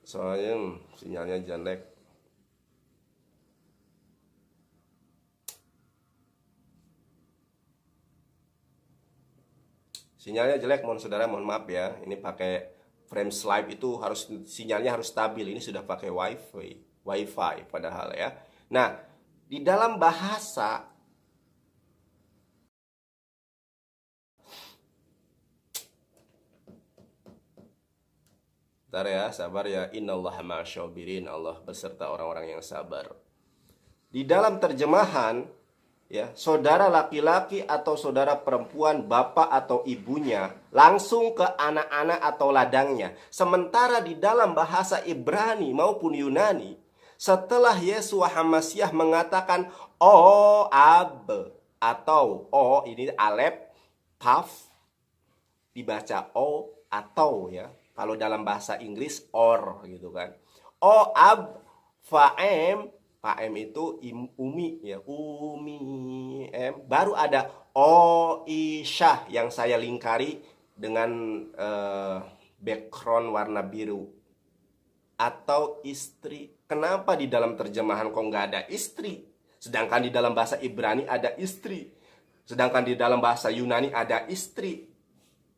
Soalnya sinyalnya jelek. Sinyalnya jelek, mohon maaf ya. Ini pakai frame slide itu sinyalnya harus stabil. Ini sudah pakai wifi padahal ya. Nah, di dalam bahasa bentar ya, sabar ya. Innallaha ma'asyabirin, Allah beserta orang-orang yang sabar. Di dalam terjemahan, ya, saudara laki-laki atau saudara perempuan, bapak atau ibunya, langsung ke anak-anak atau ladangnya. Sementara di dalam bahasa Ibrani maupun Yunani, setelah Yeshua HaMasyiah mengatakan o ab atau o, ini alef, taf, dibaca o atau ya. Kalau dalam bahasa Inggris or gitu kan. O ab faem, Paem itu umi ya, umi baru ada Isyah yang saya lingkari dengan background warna biru atau istri. Kenapa di dalam terjemahan kok nggak ada istri? Sedangkan di dalam bahasa Ibrani ada istri. Sedangkan di dalam bahasa Yunani ada istri.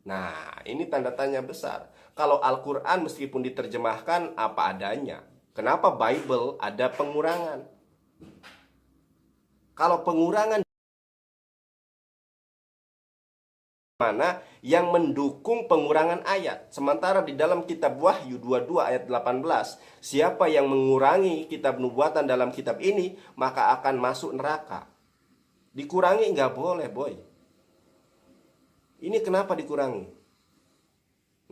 Nah, ini tanda tanya besar. Kalau Al-Quran meskipun diterjemahkan apa adanya, kenapa Bible ada pengurangan? Kalau pengurangan mana yang mendukung pengurangan ayat? Sementara di dalam kitab Wahyu 22 ayat 18, siapa yang mengurangi kitab nubuatan dalam kitab ini, maka akan masuk neraka. Dikurangi nggak boleh, boy. Ini kenapa dikurangi?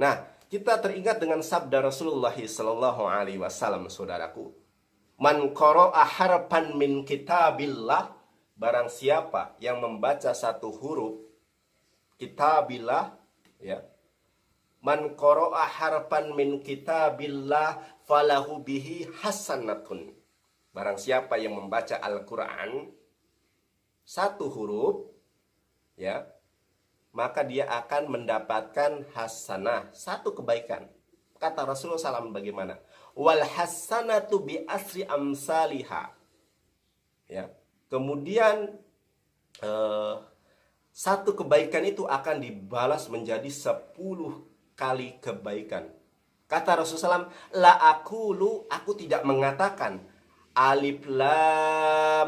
Nah, kita teringat dengan sabda Rasulullah SAW, saudaraku. Man qara'a harfan min kitabillah, barang siapa yang membaca satu huruf kitabillah, ya. Man qara'a harfan min kitabillah falahu bihi hasanatun. Barang siapa yang membaca Al-Qur'an satu huruf, ya, maka dia akan mendapatkan hasanah, satu kebaikan. Kata Rasulullah SAW bagaimana? Wal hasanatu bi asri amsaliha. Ya. Kemudian satu kebaikan itu akan dibalas menjadi 10 kali kebaikan. Kata Rasulullah SAW, la aku tidak mengatakan alif lam,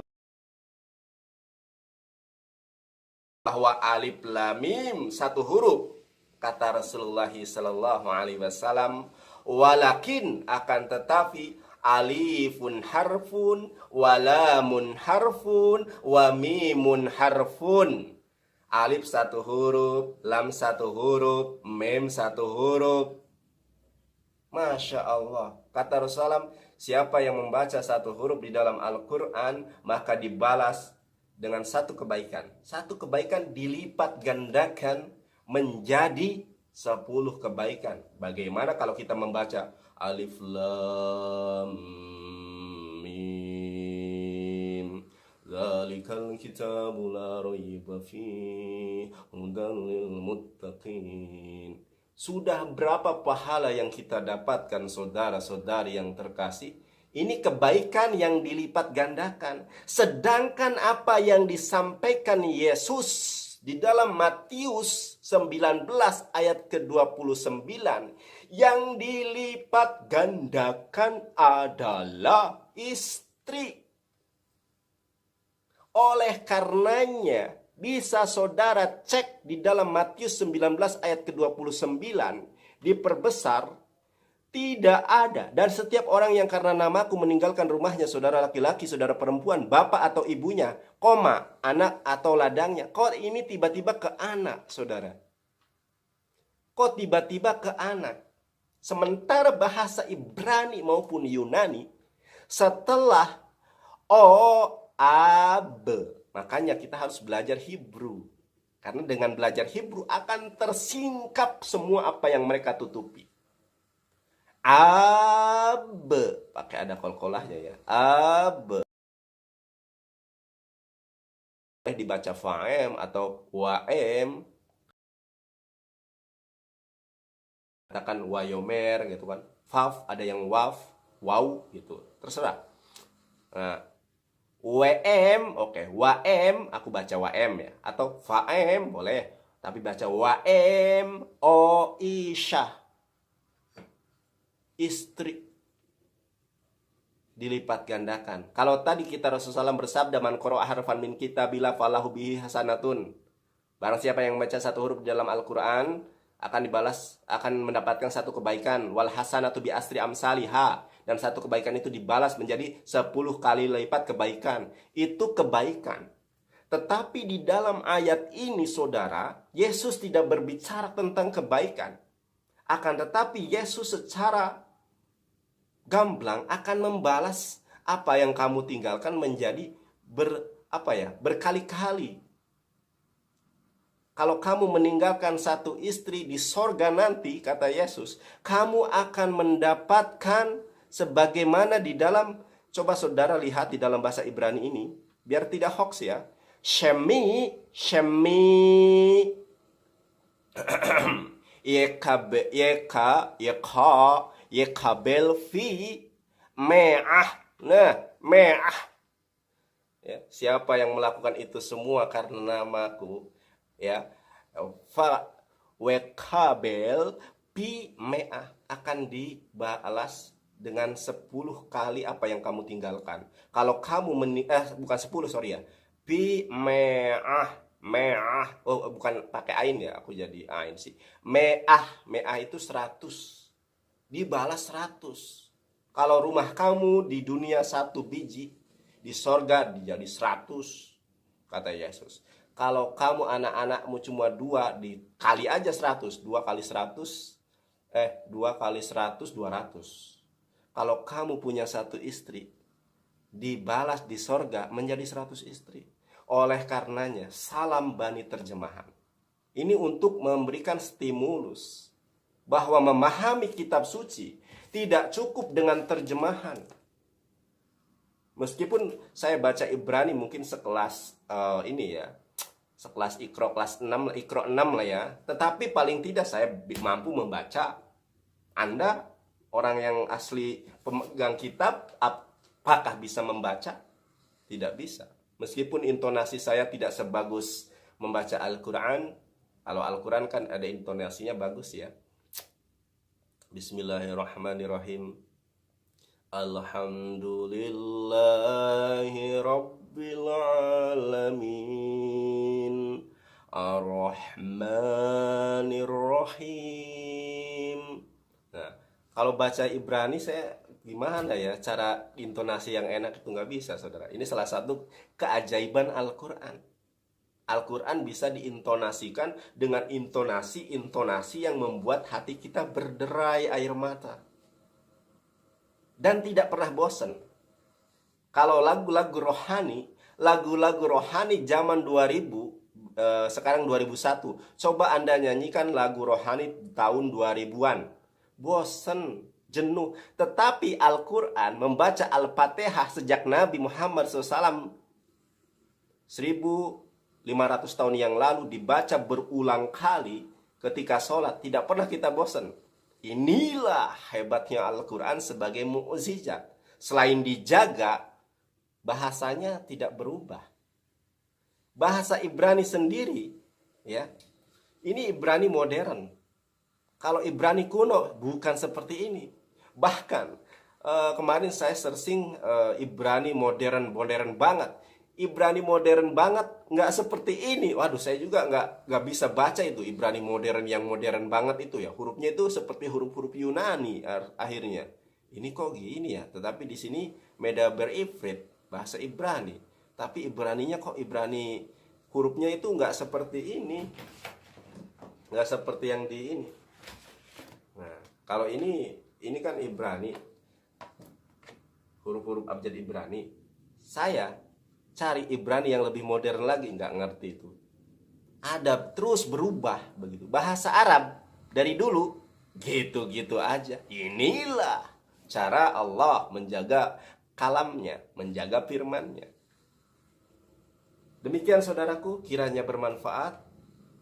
bahwa alif lam mim satu huruf. Kata Rasulullah SAW, walakin akan tetapi alifun harfun, walamun harfun, wa mimun harfun. Alif satu huruf, lam satu huruf, mim satu huruf. Masya Allah. Kata Rasulullah, siapa yang membaca satu huruf di dalam Al-Quran, maka dibalas dengan satu kebaikan. Satu kebaikan dilipat gandakan menjadi 10 kebaikan. Bagaimana kalau kita membaca alif lam mim, dzalikal kitabu la raiba fihi hudan lil muttaqin. Sudah berapa pahala yang kita dapatkan, saudara-saudari yang terkasih? Ini kebaikan yang dilipat gandakan. Sedangkan apa yang disampaikan Yesus di dalam Matius 19 ayat ke-29, yang dilipat gandakan adalah istri. Oleh karenanya, bisa saudara cek di dalam Matius 19 ayat ke-29, diperbesar, tidak ada. Dan setiap orang yang karena namaku meninggalkan rumahnya, saudara laki-laki, saudara perempuan, bapak atau ibunya, koma, anak atau ladangnya. Kok ini tiba-tiba ke anak, saudara? Kok tiba-tiba ke anak? Sementara bahasa Ibrani maupun Yunani, setelah ab, makanya kita harus belajar Hebrew. Karena dengan belajar Hebrew akan tersingkap semua apa yang mereka tutupi. Ab, pakai ada kol-kolahnya ya. Ab. Boleh dibaca faem atau waem. Katakan wayomer gitu kan. Faf, ada yang waf, wow gitu. Terserah. Nah, wm, oke, waem, aku baca waem ya. Atau faem boleh, tapi baca waem o isha. Istri dilipat gandakan. Kalau tadi kita Rasulullah SAW bersabda, man qara'a harfan min kitabillah falahu bihi hasanatun. Barang siapa yang membaca satu huruf dalam Al-Quran akan dibalas, akan mendapatkan satu kebaikan. Wal hasanatu bi asri amsalihha, dan satu kebaikan itu dibalas menjadi 10 kali lipat kebaikan. Itu kebaikan. Tetapi di dalam ayat ini, saudara, Yesus tidak berbicara tentang kebaikan. Akan tetapi Yesus secara gamblang akan membalas apa yang kamu tinggalkan menjadi berkali-kali. Kalau kamu meninggalkan satu istri di sorga nanti, kata Yesus, kamu akan mendapatkan sebagaimana di dalam, coba saudara lihat di dalam bahasa Ibrani ini, biar tidak hoax ya. Shemi yekabel fi me'ah. Nah, me'ah. Ya, siapa yang melakukan itu semua karena namaku, ya, fa wekabel pi me'ah, akan dibalas dengan 10 kali apa yang kamu tinggalkan. Kalau kamu bukan 10, sorry ya. Pi me'ah. Me'ah, oh bukan pakai ain ya, aku jadi ain sih. Me'ah itu 100, dibalas 100. Kalau rumah kamu di dunia 1 biji, di sorga jadi 100, kata Yesus. Kalau kamu anak-anakmu cuma 2, dikali aja 100, 2 kali 100, 2 kali 100, 200. Kalau kamu punya 1 istri, dibalas di sorga menjadi 100 istri. Oleh karenanya, salam Bani terjemahan. Ini untuk memberikan stimulus bahwa memahami kitab suci tidak cukup dengan terjemahan. Meskipun saya baca Ibrani mungkin sekelas sekelas Iqra kelas 6, Iqra 6 lah ya. Tetapi paling tidak saya mampu membaca. Anda orang yang asli pemegang kitab, apakah bisa membaca? Tidak bisa. Meskipun intonasi saya tidak sebagus membaca Al-Quran. Kalau Al-Quran kan ada intonasinya bagus ya. Bismillahirrahmanirrahim. Alhamdulillahi Rabbil Alamin. Ar-Rahmanir-Rahim. Nah, kalau baca Ibrani saya gimana ya cara intonasi yang enak itu nggak bisa, saudara. Ini salah satu keajaiban Al-Quran. Al-Quran bisa diintonasikan dengan intonasi yang membuat hati kita berderai air mata. Dan tidak pernah bosan. Kalau lagu-lagu rohani zaman 2000, sekarang 2001, coba Anda nyanyikan lagu rohani tahun 2000-an. Bosen, jenuh. Tetapi Al-Quran, membaca Al-Fatihah sejak Nabi Muhammad SAW 1500 tahun yang lalu dibaca berulang kali ketika sholat, tidak pernah kita bosan. Inilah hebatnya Al-Quran sebagai mukjizat. Selain dijaga, bahasanya tidak berubah. Bahasa Ibrani sendiri, ya, ini Ibrani modern. Kalau Ibrani kuno bukan seperti ini. Bahkan kemarin saya searching Ibrani modern banget. Ibrani modern banget nggak seperti ini. Waduh, saya juga nggak bisa baca itu Ibrani modern yang modern banget itu ya. Hurufnya itu seperti huruf-huruf Yunani akhirnya. Ini kok gini ya? Tetapi di sini Medaber Ivrit, bahasa Ibrani. Tapi Ibraninya kok Ibrani hurufnya itu nggak seperti ini. Nggak seperti yang di ini. Nah, kalau ini kan Ibrani. Huruf-huruf abjad Ibrani. Saya cari Ibrani yang lebih modern lagi, nggak ngerti itu. Ada terus berubah begitu. Bahasa Arab dari dulu gitu-gitu aja. Inilah cara Allah menjaga kalamnya, menjaga firmannya. Demikian saudaraku, kiranya bermanfaat.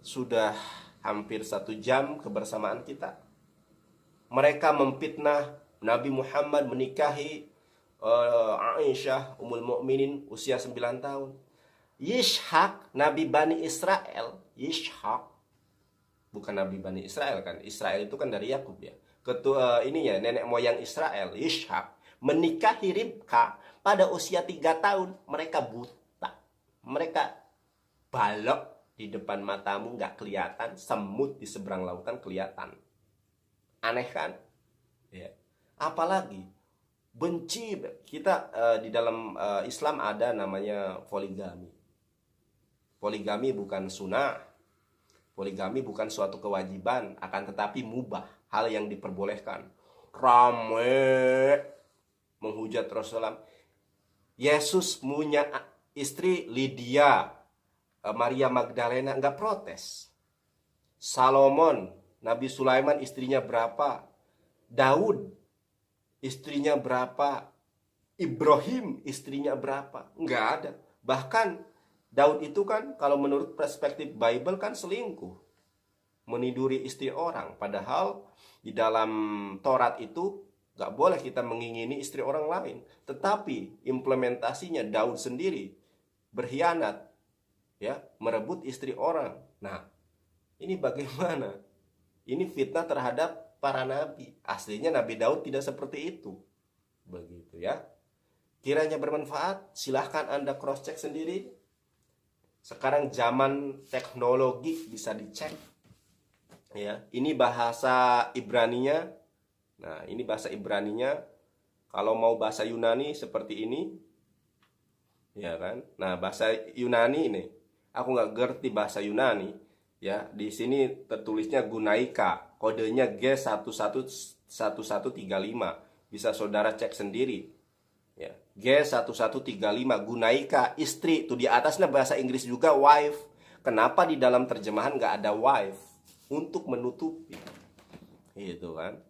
Sudah hampir 1 jam kebersamaan kita. Mereka memfitnah Nabi Muhammad menikahi Aisyah Ummul Mukminin usia 9 tahun. Yishak, Nabi Bani Israel. Yishak bukan Nabi Bani Israel kan. Israel itu kan dari Yakub ya. Ketua ininya nenek moyang Israel, Yishak, menikahi Ribka pada usia 3 tahun. Mereka buta. Mereka balok di depan matamu nggak kelihatan, semut di seberang lautan kelihatan. Aneh kan? Ya. Apalagi benci kita di dalam Islam ada namanya poligami. Poligami bukan sunnah. Poligami bukan suatu kewajiban, akan tetapi mubah, hal yang diperbolehkan. Rame menghujat Rasulullah. Yesus punya istri Lydia, Maria Magdalena, nggak protes. Salomon, Nabi Sulaiman istrinya berapa? Daud istrinya berapa? Ibrahim istrinya berapa? Nggak ada. Bahkan Daud itu kan kalau menurut perspektif Bible kan selingkuh. Meniduri istri orang. Padahal di dalam Taurat itu nggak boleh kita mengingini istri orang lain. Tetapi implementasinya Daud sendiri berkhianat, ya, merebut istri orang. Nah, ini bagaimana? Ini fitnah terhadap para nabi. Aslinya Nabi Daud tidak seperti itu. Begitu ya. Kiranya bermanfaat, silahkan Anda cross check sendiri. Sekarang zaman teknologi bisa dicek. Ya, ini bahasa Ibraninya. Nah, ini bahasa Ibraninya. Kalau mau bahasa Yunani seperti ini. Ya kan? Nah, bahasa Yunani ini, aku nggak ngerti bahasa Yunani. Ya, di sini tertulisnya Gunaika, kodenya G1135. Bisa saudara cek sendiri. Ya, G1135 Gunaika, istri. Itu di atasnya bahasa Inggris juga wife. Kenapa di dalam terjemahan nggak ada wife? Untuk menutupi. Gitu kan.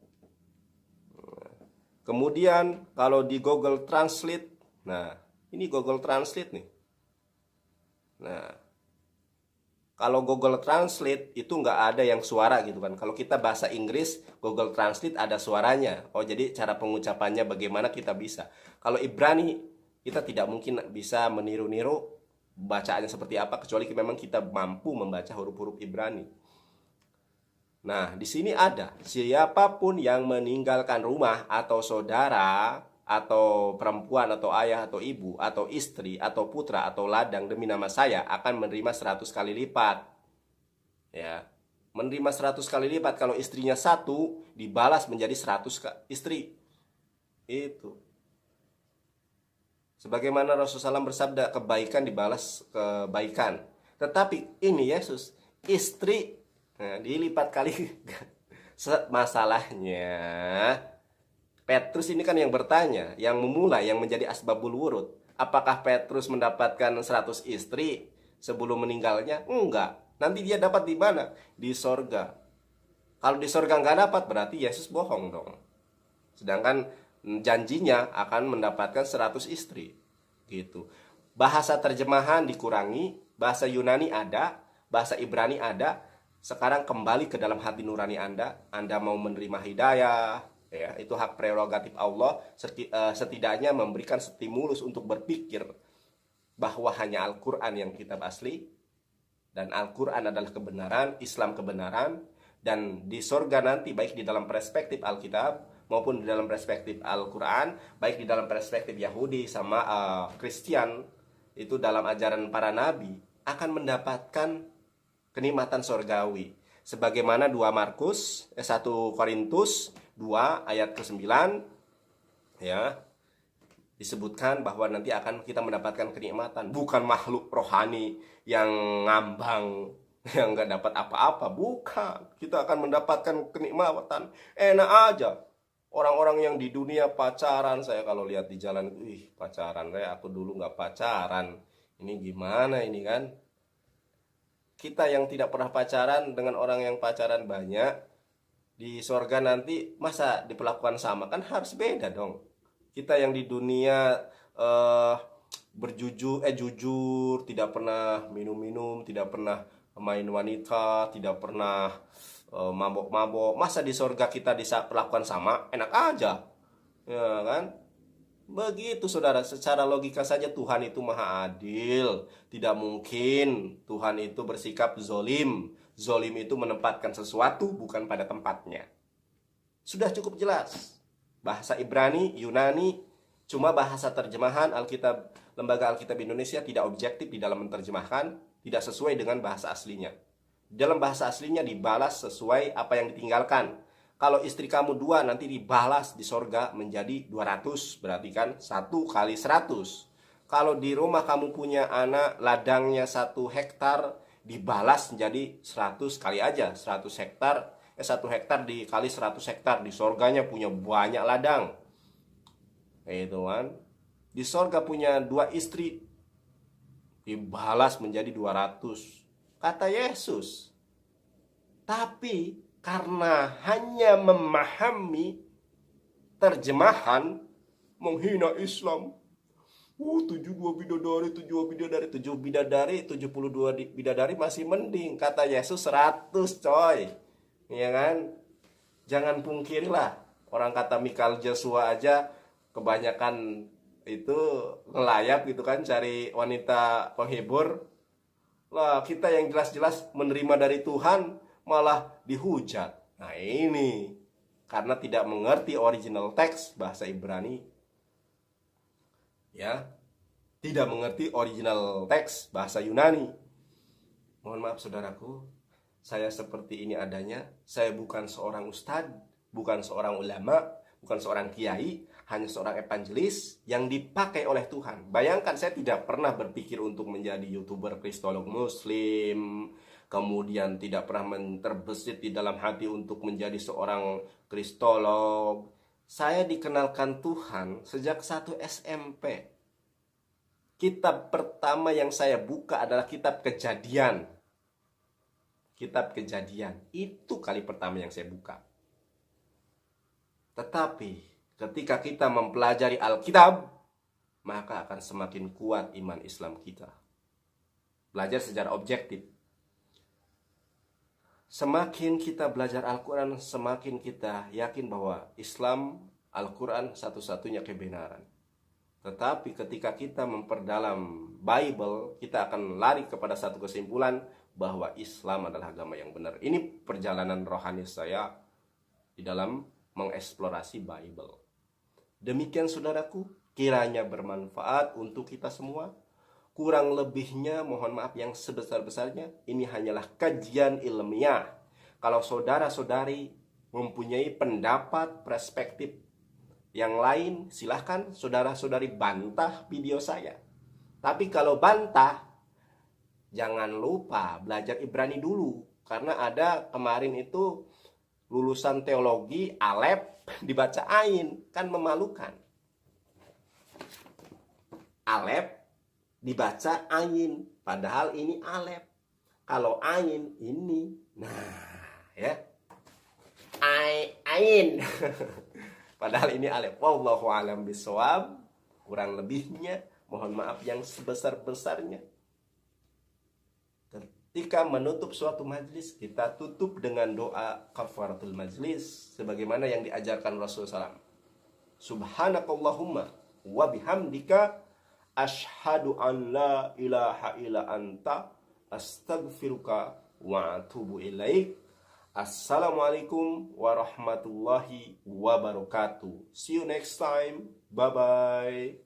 Kemudian kalau di Google Translate, nah, ini Google Translate nih. Nah, kalau Google Translate itu nggak ada yang suara gitu kan. Kalau kita bahasa Inggris, Google Translate ada suaranya. Oh, jadi cara pengucapannya bagaimana kita bisa. Kalau Ibrani, kita tidak mungkin bisa meniru-niru bacaannya seperti apa, kecuali memang kita mampu membaca huruf-huruf Ibrani. Nah, di sini ada, siapapun yang meninggalkan rumah atau saudara, atau perempuan, atau ayah, atau ibu, atau istri, atau putra, atau ladang demi nama saya akan menerima 100 kali lipat. Ya, menerima 100 kali lipat. Kalau istrinya 1, dibalas menjadi 100 istri. Itu. Sebagaimana Rasulullah SAW bersabda, kebaikan dibalas kebaikan. Tetapi ini Yesus, istri, nah, dilipat kali. Masalahnya Petrus ini kan yang bertanya, yang memulai, yang menjadi asbabul wurud. Apakah Petrus mendapatkan 100 istri sebelum meninggalnya? Enggak. Nanti dia dapat di mana? Di sorga. Kalau di sorga nggak dapat, berarti Yesus bohong dong. Sedangkan janjinya akan mendapatkan 100 istri. Gitu. Bahasa terjemahan dikurangi, bahasa Yunani ada, bahasa Ibrani ada. Sekarang kembali ke dalam hati nurani Anda. Anda mau menerima hidayah, Ya, itu hak prerogatif Allah, setidaknya memberikan stimulus untuk berpikir bahwa hanya Al-Quran yang kitab asli, dan Al-Quran adalah kebenaran, Islam kebenaran, dan di sorga nanti baik di dalam perspektif Alkitab maupun di dalam perspektif Al-Quran, baik di dalam perspektif Yahudi sama Kristen, itu dalam ajaran para nabi akan mendapatkan kenikmatan sorgawi. Sebagaimana 1 Korintus 2 ayat ke-9 ya, disebutkan bahwa nanti akan kita mendapatkan kenikmatan, bukan makhluk rohani yang ngambang, yang nggak dapat apa-apa, bukan. Kita akan mendapatkan kenikmatan. Enak aja. Orang-orang yang di dunia pacaran, saya kalau lihat di jalan, pacaran, aku dulu nggak pacaran. Ini gimana ini kan? Kita yang tidak pernah pacaran dengan orang yang pacaran banyak, di sorga nanti masa diperlakukan sama? Kan harus beda dong. Kita yang di dunia jujur, tidak pernah minum-minum, tidak pernah main wanita, tidak pernah mabok-mabok, masa di sorga kita diperlakukan sama? Enak aja, ya kan? Begitu saudara, secara logika saja Tuhan itu maha adil. Tidak mungkin Tuhan itu bersikap zolim. Zolim itu menempatkan sesuatu bukan pada tempatnya. Sudah cukup jelas. Bahasa Ibrani, Yunani, cuma bahasa terjemahan Alkitab, Lembaga Alkitab Indonesia tidak objektif di dalam menerjemahkan, tidak sesuai dengan bahasa aslinya. Dalam bahasa aslinya dibalas sesuai apa yang ditinggalkan. Kalau istri kamu 2 nanti dibalas di sorga menjadi 200, berarti kan 1 kali 100. Kalau di rumah kamu punya anak, ladangnya 1 hektar, dibalas menjadi 100 kali aja 100 hektar. 1 hektar dikali 100 hektar, di sorganya punya banyak ladang. Itu kan. Di sorga punya 2 istri, dibalas menjadi 200. Kata Yesus. Tapi karena hanya memahami terjemahan, menghina Islam. 72 bidadari, 72 bidadari masih mending. Kata Yesus 100 coy. Iya kan? Jangan pungkirilah. Orang kata Michael Joshua aja kebanyakan itu ngelayap gitu kan, cari wanita penghibur. Lah kita yang jelas-jelas menerima dari Tuhan malah dihujat. Nah ini karena tidak mengerti original teks bahasa Ibrani, ya, tidak mengerti original teks bahasa Yunani. Mohon maaf saudaraku, saya seperti ini adanya. Saya bukan seorang ustadz, bukan seorang ulama, bukan seorang kiai, hanya seorang evangelis yang dipakai oleh Tuhan. Bayangkan, saya tidak pernah berpikir untuk menjadi YouTuber kristolog muslim, kemudian tidak pernah terbesit di dalam hati untuk menjadi seorang kristolog. Saya dikenalkan Tuhan sejak 1 SMP. Kitab pertama yang saya buka adalah kitab Kejadian. Kitab Kejadian, itu kali pertama yang saya buka. Tetapi ketika kita mempelajari Alkitab, maka akan semakin kuat iman Islam kita. Belajar secara objektif. Semakin kita belajar Al-Quran, semakin kita yakin bahwa Islam, Al-Quran satu-satunya kebenaran. Tetapi ketika kita memperdalam Bible, kita akan lari kepada satu kesimpulan bahwa Islam adalah agama yang benar. Ini perjalanan rohani saya di dalam mengeksplorasi Bible. Demikian saudaraku, kiranya bermanfaat untuk kita semua. Kurang lebihnya mohon maaf yang sebesar-besarnya. Ini hanyalah kajian ilmiah. Kalau saudara-saudari mempunyai pendapat, perspektif yang lain, silahkan saudara-saudari bantah video saya. Tapi kalau bantah, jangan lupa belajar Ibrani dulu. Karena ada kemarin itu lulusan teologi, Alef, dibaca Ain. Kan memalukan. Alef dibaca Ain, padahal ini Alef. Kalau Ain ini, nah ya, Ain. Padahal ini Alef. Wallahu a'lam bishawab. Kurang lebihnya mohon maaf yang sebesar-besarnya. ketika menutup suatu majlis, kita tutup dengan doa kafaratul majlis sebagaimana yang diajarkan Rasulullah SAW. Subhanakallahumma wa bihamdika asyhadu an la ilaha illa anta astaghfiruka wa atubu ilaik. Assalamualaikum warahmatullahi wabarakatuh. See you next time. Bye bye.